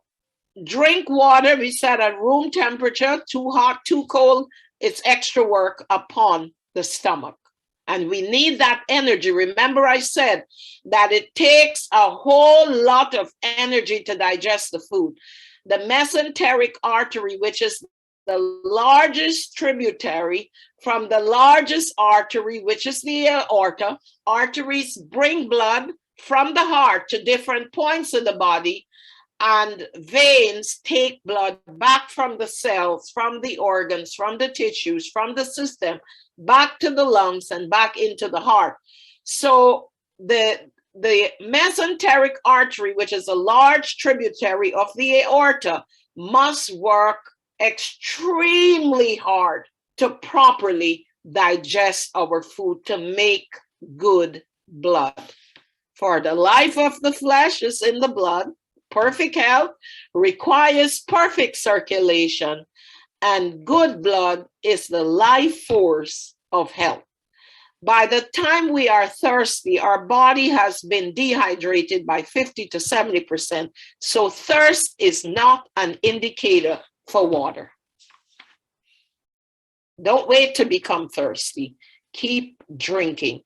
drink water, we said at room temperature, too hot, too cold, it's extra work upon the stomach. And we need that energy. Remember I said that it takes a whole lot of energy to digest the food. The mesenteric artery, which is the largest tributary from the largest artery, which is the aorta. Arteries bring blood from the heart to different points of the body, and veins take blood back from the cells, from the organs, from the tissues, from the system, back to the lungs and back into the heart. So the mesenteric artery, which is a large tributary of the aorta, must work extremely hard to properly digest our food, to make good blood. For the life of the flesh is in the blood. Perfect health requires perfect circulation, and good blood is the life force of health. By the time we are thirsty, our body has been dehydrated by 50 to 70%. So thirst is not an indicator for water. Don't wait to become thirsty. Keep drinking.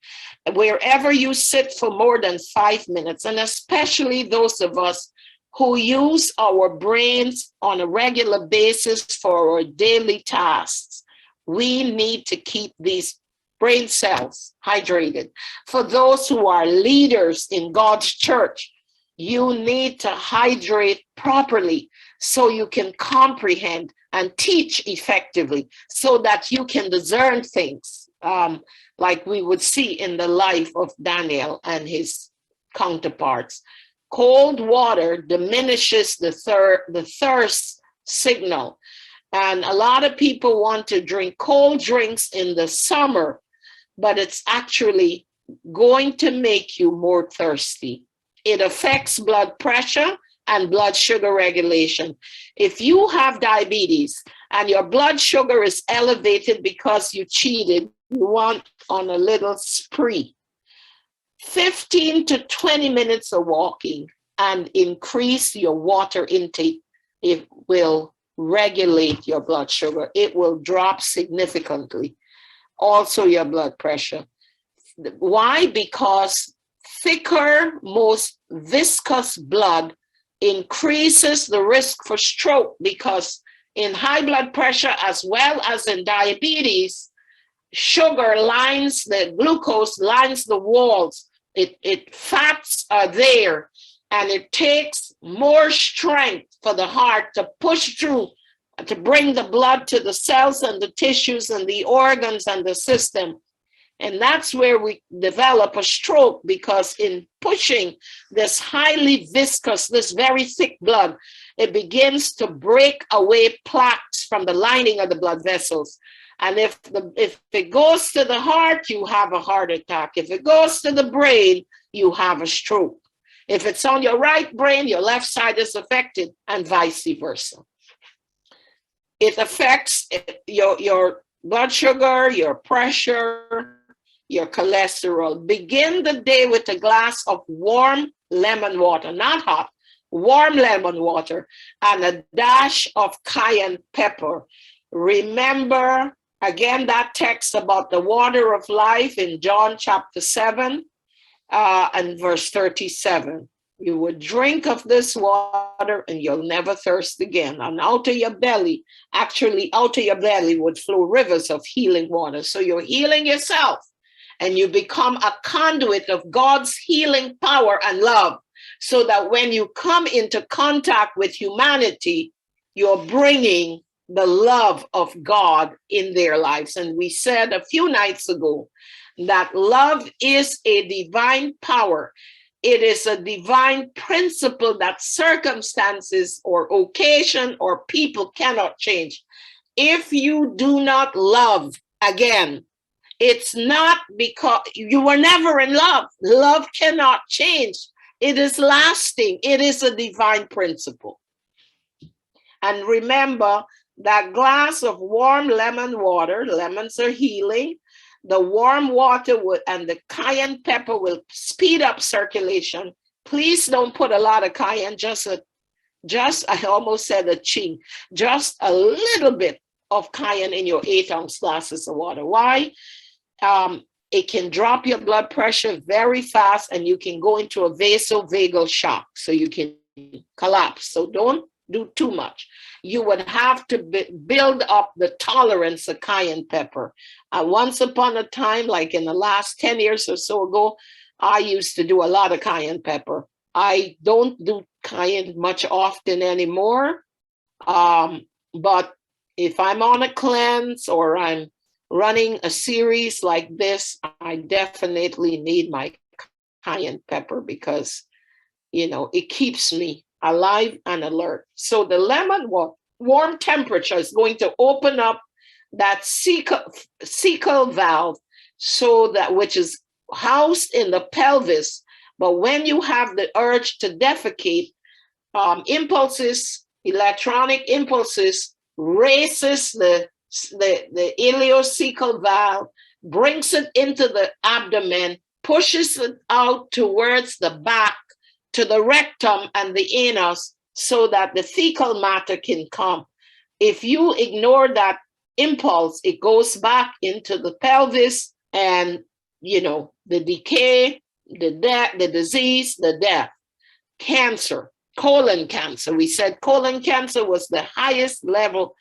Wherever you sit for more than 5 minutes, and especially those of us who use our brains on a regular basis for our daily tasks, we need to keep these brain cells hydrated. For those who are leaders in God's church, you need to hydrate properly so you can comprehend and teach effectively, so that you can discern things, like we would see in the life of Daniel and his counterparts. Cold water diminishes the thirst signal. And a lot of people want to drink cold drinks in the summer, but it's actually going to make you more thirsty. It affects blood pressure and blood sugar regulation. If you have diabetes and your blood sugar is elevated because you cheated, you want on a little spree. 15 to 20 minutes of walking and increase your water intake. It will regulate your blood sugar. It will drop significantly. Also your blood pressure. Why? Because thicker, most viscous blood increases the risk for stroke, because in high blood pressure as well as in diabetes, sugar lines the glucose lines the walls. Fats are there, and it takes more strength for the heart to push through, to bring the blood to the cells and the tissues and the organs and the system. And that's where we develop a stroke, because in pushing this highly viscous, this very thick blood, it begins to break away plaques from the lining of the blood vessels. And if it goes to the heart, you have a heart attack. If it goes to the brain, you have a stroke. If it's on your right brain, your left side is affected, and vice versa. It affects your blood sugar, your pressure, your cholesterol. Begin the day with a glass of warm lemon water, not hot, warm lemon water, and a dash of cayenne pepper. Remember, again, that text about the water of life in John chapter 7 and verse 37. You would drink of this water and you'll never thirst again. And out of your belly, actually out of your belly would flow rivers of healing water. So you're healing yourself, and you become a conduit of God's healing power and love, so that when you come into contact with humanity, you're bringing the love of God in their lives. And we said a few nights ago that love is a divine power. It is a divine principle that circumstances or occasion or people cannot change. If you do not love, again, it's not because you were never in love. Love cannot change. It is lasting. It is a divine principle. And remember that glass of warm lemon water, lemons are healing, the warm water and the cayenne pepper will speed up circulation. Please don't put a lot of cayenne, I almost said a ching, just a little bit of cayenne in your 8-ounce glasses of water. Why? It can drop your blood pressure very fast and you can go into a vasovagal shock. So you can collapse. So don't do too much. You would have to build up the tolerance of cayenne pepper. Once upon a time, like in the last 10 years or so ago, I used to do a lot of cayenne pepper. I don't do cayenne much often anymore. But if I'm on a cleanse or I'm running a series like this, I definitely need my cayenne pepper because, it keeps me alive and alert. So the lemon warm temperature is going to open up that cecal valve, which is housed in the pelvis. But when you have the urge to defecate, electronic impulses races the ileocecal valve, brings it into the abdomen, pushes it out towards the back to the rectum and the anus so that the fecal matter can come. If you ignore that impulse, it goes back into the pelvis and, the decay, the disease, the death. Cancer, colon cancer. We said colon cancer was the highest level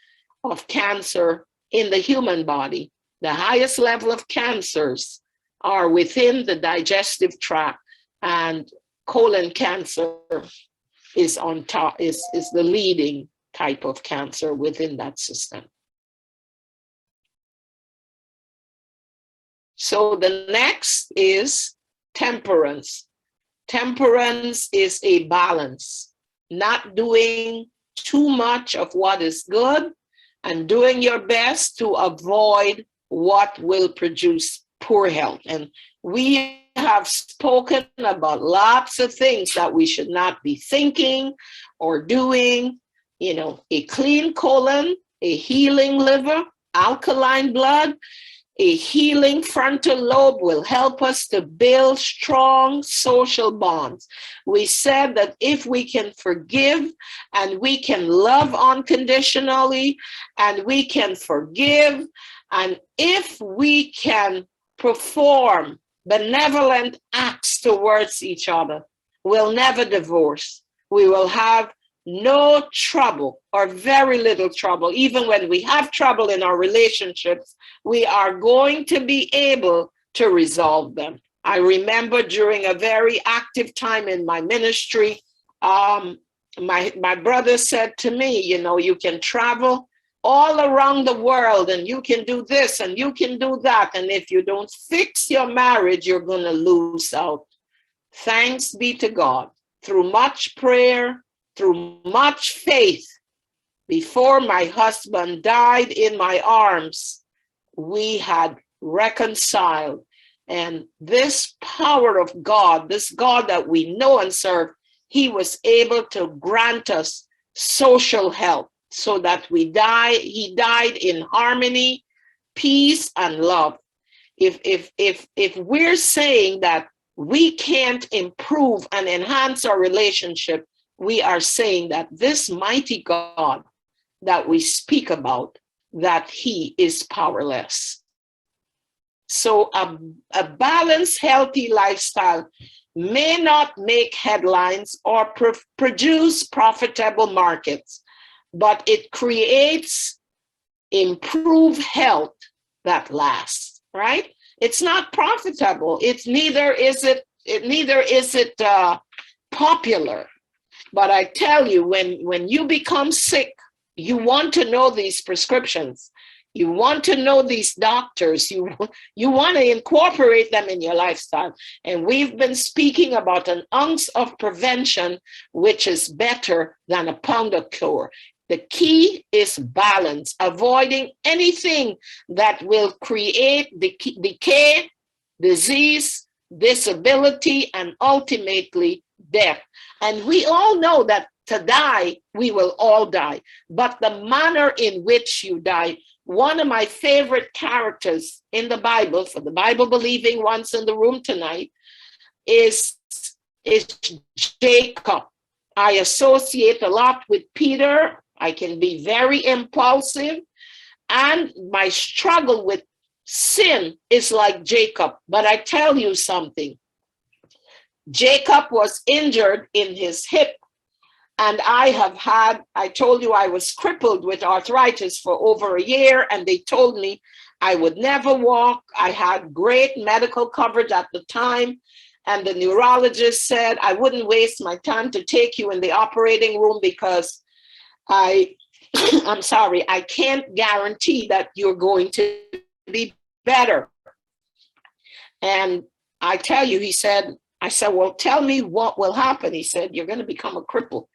of cancer in the human body. The highest level of cancers are within the digestive tract, and colon cancer is on top, is the leading type of cancer within that system. So the next is temperance. Temperance is a balance, not doing too much of what is good and doing your best to avoid what will produce poor health. And we have spoken about lots of things that we should not be thinking or doing. A clean colon, a healing liver, alkaline blood, a healing frontal lobe will help us to build strong social bonds. We said that if we can forgive and we can love unconditionally and we can forgive, and if we can perform benevolent acts towards each other, we'll never divorce. We will have no trouble or very little trouble. Even when we have trouble in our relationships, we are going to be able to resolve them. I remember during a very active time in my ministry, my brother said to me, you can travel all around the world and you can do this and you can do that. And if you don't fix your marriage, you're going to lose out. Thanks be to God. Through much prayer, through much faith, before my husband died in my arms, we had reconciled. And this power of God, this God that we know and serve, he was able to grant us social health so that he died in harmony, peace, and love. If we're saying that we can't improve and enhance our relationship, we are saying that this mighty God that we speak about, that he is powerless. So a balanced, healthy lifestyle may not make headlines or produce profitable markets, but it creates improved health that lasts, right? It's not profitable. Neither is it popular. But I tell you, when you become sick, you want to know these prescriptions. You want to know these doctors. You want to incorporate them in your lifestyle. And we've been speaking about an ounce of prevention, which is better than a pound of cure. The key is balance, avoiding anything that will create decay, disease, disability, and ultimately death. And we all know that to die, we will all die. But the manner in which you die one of my favorite characters in the Bible, for the Bible believing ones in the room tonight, is Jacob. I associate a lot with Peter. I can be very impulsive, and my struggle with sin is like Jacob. But I tell you something, Jacob was injured in his hip, and I told you I was crippled with arthritis for over a year, and they told me I would never walk. I had great medical coverage at the time, and the neurologist said I wouldn't waste my time to take you in the operating room because I'm sorry, I can't guarantee that you're going to be better. And I tell you, I said, well, tell me what will happen. He said, you're going to become a cripple.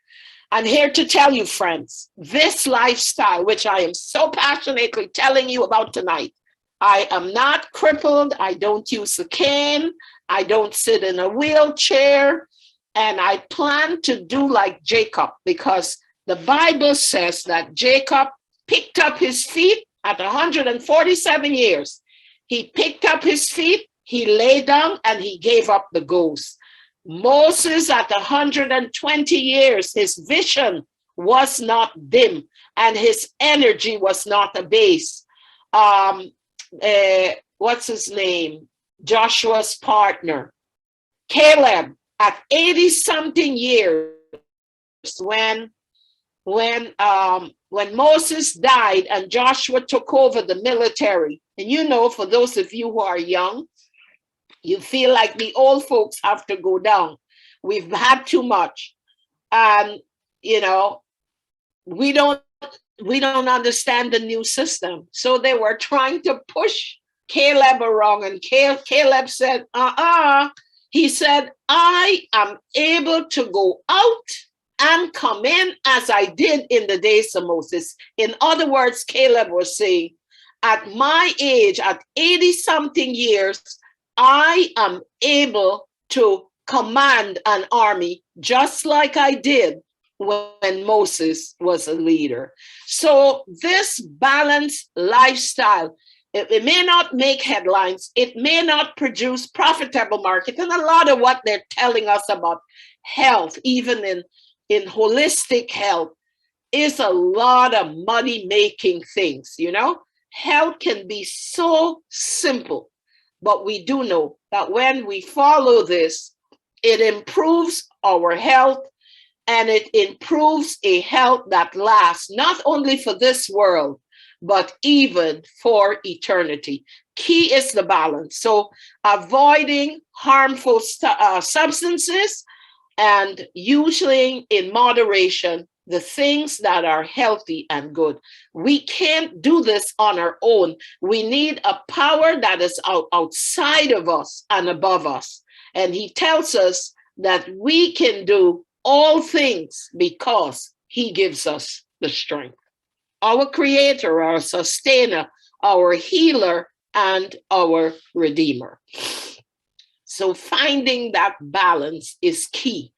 I'm here to tell you, friends, this lifestyle, which I am so passionately telling you about tonight, I am not crippled. I don't use a cane. I don't sit in a wheelchair. And I plan to do like Jacob, because the Bible says that Jacob picked up his feet at 147 years. He picked up his feet, he lay down, and he gave up the ghost. Moses at 120 years, his vision was not dim and his energy was not abased. What's his name? Joshua's partner. Caleb at 80 something years, when Moses died and Joshua took over the military. And you know, for those of you who are young, you feel like the old folks have to go down. We've had too much. And, you know, we don't understand the new system. So they were trying to push Caleb around, and Caleb said, He said, I am able to go out and come in as I did in the days of Moses. In other words, Caleb was saying, at my age, at 80 something years, I am able to command an army just like I did when Moses was a leader. So this balanced lifestyle, it may not make headlines, it may not produce profitable market, and a lot of what they're telling us about health, even in holistic health, is a lot of money-making things, you know? Health can be so simple. But we do know that when we follow this, it improves our health, and it improves a health that lasts not only for this world, but even for eternity. Key is the balance. So avoiding harmful substances and using in moderation the things that are healthy and good. We can't do this on our own. We need a power that is outside of us and above us. And he tells us that we can do all things because he gives us the strength. Our creator, our sustainer, our healer, and our redeemer. So finding that balance is key.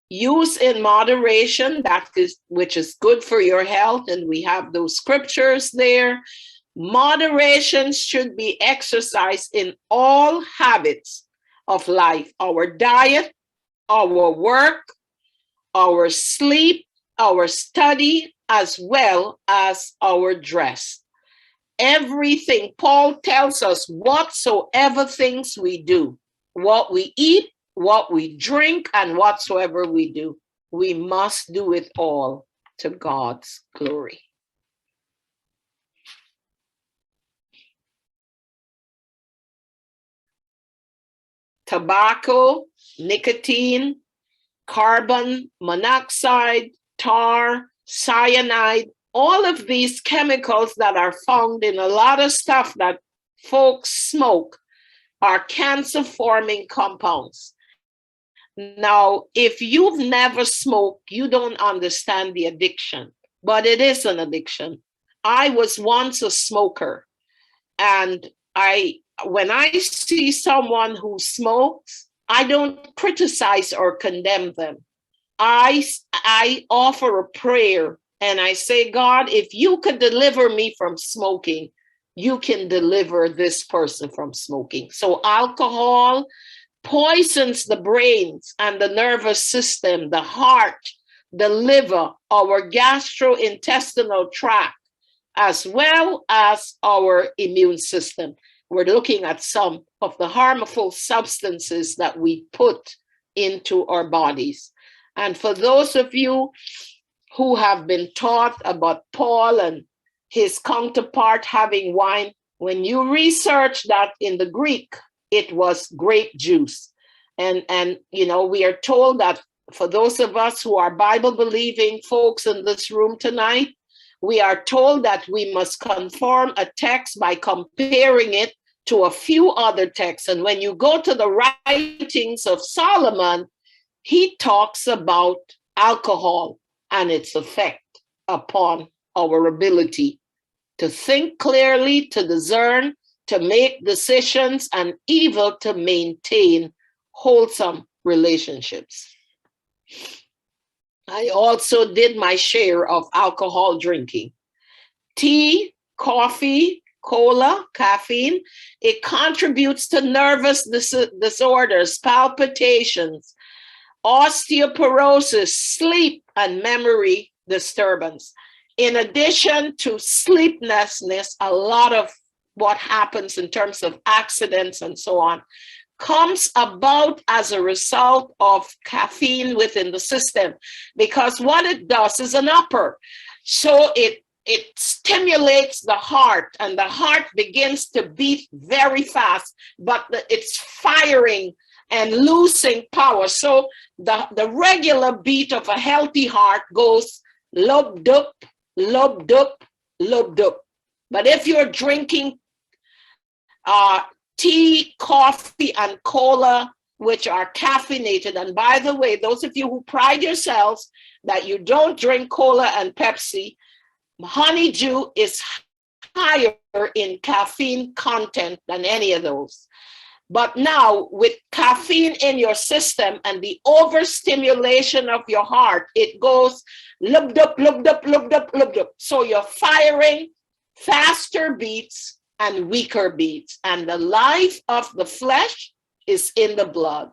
Use in moderation, which is good for your health, and we have those scriptures there. Moderation should be exercised in all habits of life: our diet, our work, our sleep, our study, as well as our dress. Everything. Paul tells us, whatsoever things we do, what we eat, what we drink, and whatsoever we do, we must do it all to God's glory. Tobacco, nicotine, carbon monoxide, tar, cyanide, all of these chemicals that are found in a lot of stuff that folks smoke are cancer-forming compounds. Now, if you've never smoked, you don't understand the addiction, but it is an addiction. I was once a smoker, and when I see someone who smokes, I don't criticize or condemn them. I offer a prayer And I say, God, if you could deliver me from smoking, you can deliver this person from smoking. So alcohol poisons the brains and the nervous system, the heart, the liver, our gastrointestinal tract, as well as our immune system. We're looking at some of the harmful substances that we put into our bodies. And for those of you who have been taught about Paul and his counterpart having wine, when you research that in the Greek, it was grape juice. And you know, we are told that for those of us who are Bible believing folks in this room tonight, we are told that we must conform a text by comparing it to a few other texts. And when you go to the writings of Solomon, he talks about alcohol and its effect upon our ability to think clearly, to discern, to make decisions, and even to maintain wholesome relationships. I also did my share of alcohol drinking. Tea, coffee, cola, caffeine, it contributes to nervous disorders, palpitations, osteoporosis, sleep, and memory disturbance. In addition to sleeplessness, a lot of what happens in terms of accidents and so on comes about as a result of caffeine within the system, because what it does is an upper. So it stimulates the heart, and the heart begins to beat very fast, but it's firing and losing power. So the regular beat of a healthy heart goes lub-dub, lub-dub, lub-dub. But if you're drinking tea, coffee, and cola, which are caffeinated, and by the way, those of you who pride yourselves that you don't drink cola and Pepsi, honeydew is higher in caffeine content than any of those. But now with caffeine in your system and the overstimulation of your heart, it goes lub-dub, lub-dub, lub-dub, lub-dub. So you're firing faster beats and weaker beats. And the life of the flesh is in the blood.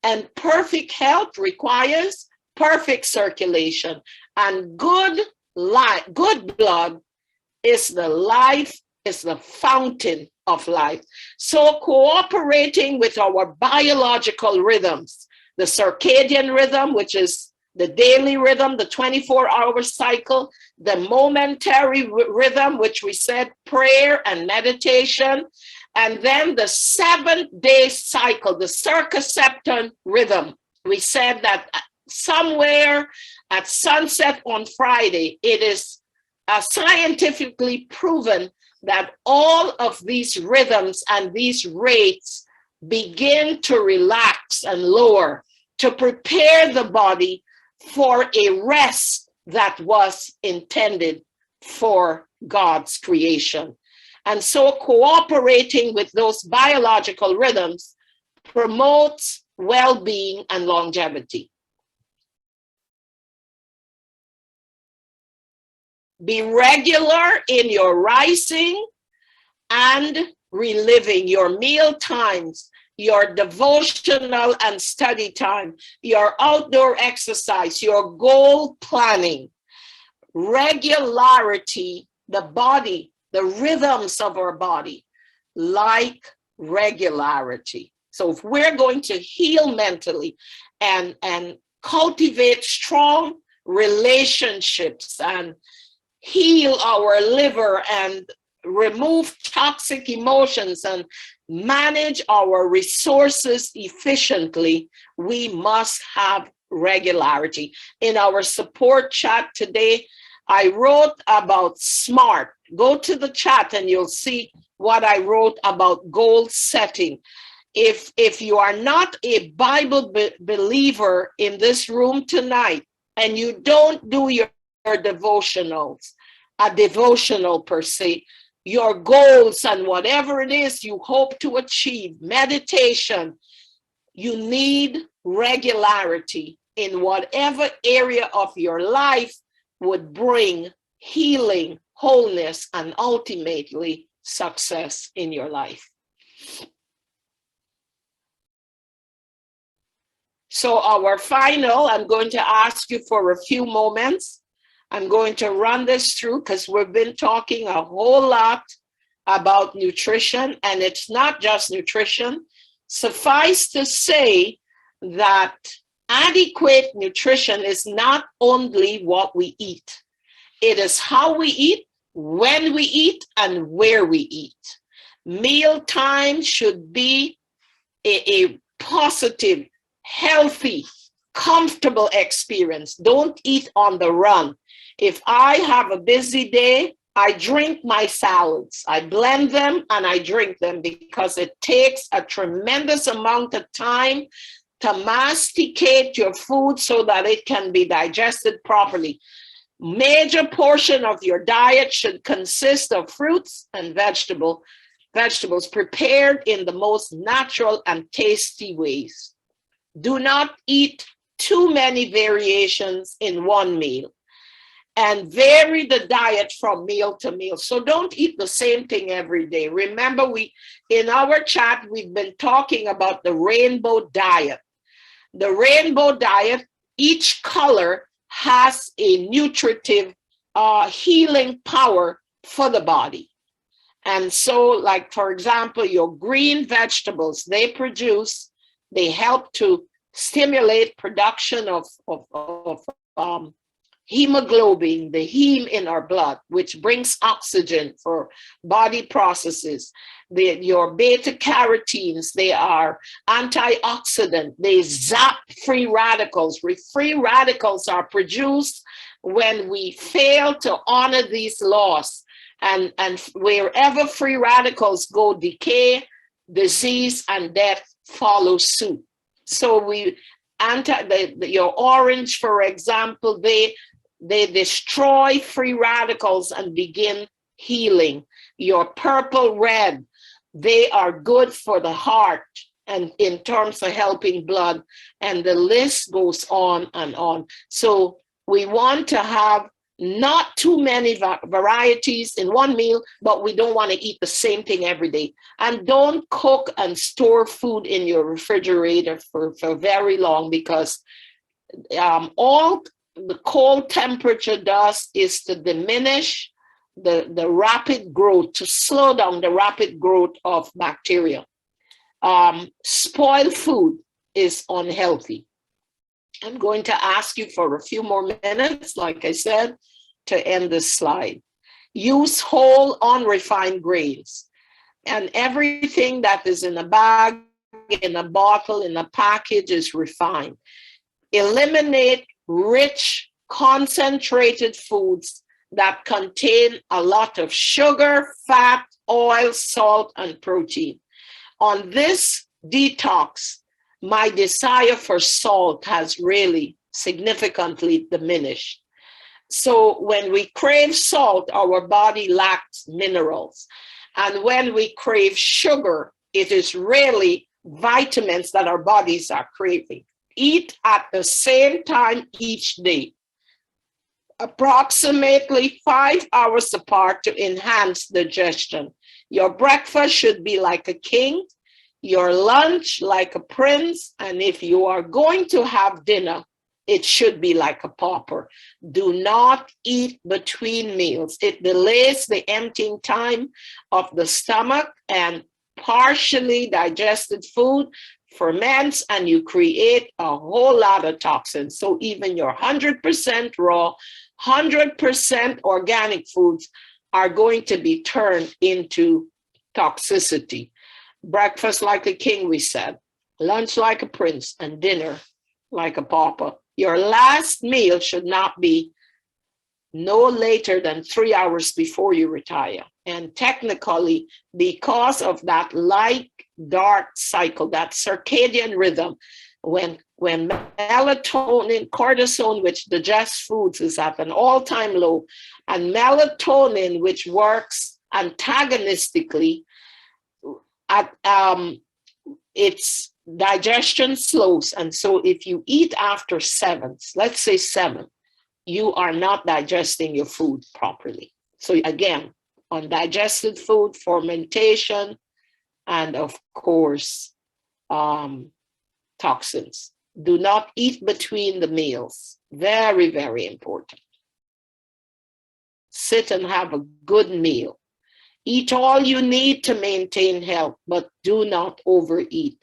And perfect health requires perfect circulation. And good blood is the life, is the fountain of life. So cooperating with our biological rhythms, the circadian rhythm, which is the daily rhythm, the 24-hour cycle, the momentary rhythm, which we said prayer and meditation, and then the 7-day cycle, the circumception rhythm. We said that somewhere at sunset on Friday, it is scientifically proven that all of these rhythms and these rates begin to relax and lower to prepare the body for a rest that was intended for God's creation. And so cooperating with those biological rhythms promotes well-being and longevity. Be regular in your rising and reliving, your meal times, your devotional and study time, your outdoor exercise, your goal planning. Regularity, the body, the rhythms of our body, like regularity. So if we're going to heal mentally and cultivate strong relationships and heal our liver and remove toxic emotions and manage our resources efficiently, we must have regularity. In our support chat today, I wrote about SMART. Go to the chat and you'll see what I wrote about goal setting. If you are not a Bible believer in this room tonight and you don't do your devotionals, a devotional per se, your goals and whatever it is you hope to achieve, meditation, you need regularity in whatever area of your life would bring healing, wholeness, and ultimately success in your life. So our final, I'm going to ask you for a few moments. I'm going to run this through because we've been talking a whole lot about nutrition, and it's not just nutrition. Suffice to say that adequate nutrition is not only what we eat. It is how we eat, when we eat, and where we eat. Mealtime should be a positive, healthy, comfortable experience. Don't eat on the run. If I have a busy day, I drink my salads. I blend them and I drink them because it takes a tremendous amount of time to masticate your food so that it can be digested properly. Major portion of your diet should consist of fruits and vegetables prepared in the most natural and tasty ways. Do not eat too many variations in one meal, and vary the diet from meal to meal. So don't eat the same thing every day. Remember, in our chat, we've been talking about the rainbow diet. The rainbow diet, each color has a nutritive healing power for the body. And so, like, for example, your green vegetables, they help to stimulate production of hemoglobin, the heme in our blood, which brings oxygen for body processes. Your beta carotenes, they are antioxidant. They zap free radicals. Free radicals are produced when we fail to honor these laws. And wherever free radicals go, decay, disease, and death follow suit. So your orange, for example, they destroy free radicals and begin healing. Your purple, red, they are good for the heart and in terms of helping blood, and the list goes on and on. So we want to have not too many varieties in one meal, but we don't want to eat the same thing every day. And don't cook and store food in your refrigerator for very long, because all the cold temperature does is to diminish the rapid growth, to slow down the rapid growth of bacteria. Spoiled food is unhealthy. I'm going to ask you for a few more minutes, like I said, to end this slide. Use whole, unrefined grains. And everything that is in a bag, in a bottle, in a package is refined. Eliminate rich, concentrated foods that contain a lot of sugar, fat, oil, salt, and protein. On this detox, my desire for salt has really significantly diminished. So when we crave salt, our body lacks minerals. And when we crave sugar, it is really vitamins that our bodies are craving. Eat at the same time each day, approximately 5 hours apart to enhance digestion. Your breakfast should be like a king, your lunch like a prince, and if you are going to have dinner, it should be like a pauper. Do not eat between meals. It delays the emptying time of the stomach, and partially digested food ferments, and you create a whole lot of toxins. So even your 100% raw, 100% organic foods are going to be turned into toxicity. Breakfast like a king, we said. Lunch like a prince, and dinner like a pauper. Your last meal should not be no later than 3 hours before you retire. And technically, because of that light-dark cycle, that circadian rhythm, when melatonin, cortisol, which digests foods, is at an all-time low, and melatonin, which works antagonistically, its digestion slows. And so if you eat after 7, let's say 7, you are not digesting your food properly. So again, undigested food, fermentation, and of course, toxins. Do not eat between the meals. Very, very important. Sit and have a good meal. Eat all you need to maintain health, but do not overeat.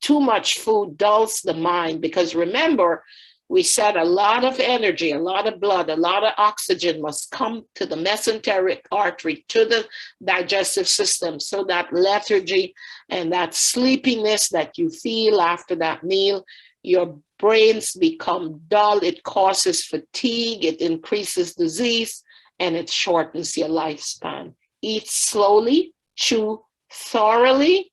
Too much food dulls the mind, because remember, we said a lot of energy, a lot of blood, a lot of oxygen must come to the mesenteric artery, to the digestive system, so that lethargy and that sleepiness that you feel after that meal, your brains become dull, it causes fatigue, it increases disease, and it shortens your lifespan. Eat slowly, chew thoroughly.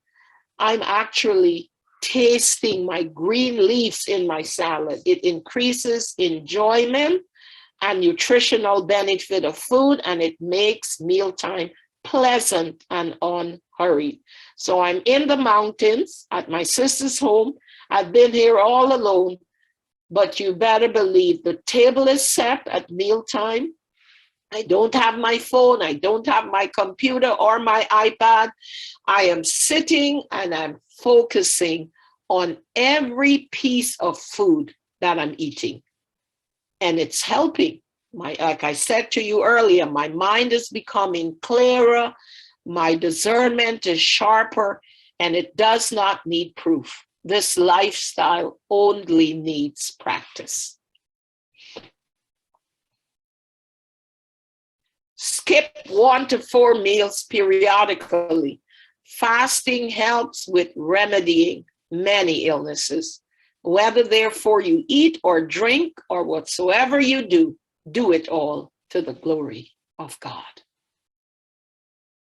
I'm actually tasting my green leaves in my salad. It increases enjoyment and nutritional benefit of food, and it makes mealtime pleasant and unhurried. So I'm in the mountains at my sister's home. I've been here all alone, but you better believe the table is set at mealtime. I don't have my phone. I don't have my computer or my iPad. I am sitting and I'm focusing on every piece of food that I'm eating. And it's helping. Like I said to you earlier, my mind is becoming clearer. My discernment is sharper, and it does not need proof. This lifestyle only needs practice. Skip 1 to 4 meals periodically. Fasting helps with remedying many illnesses. Whether therefore you eat or drink or whatsoever you do, do it all to the glory of God.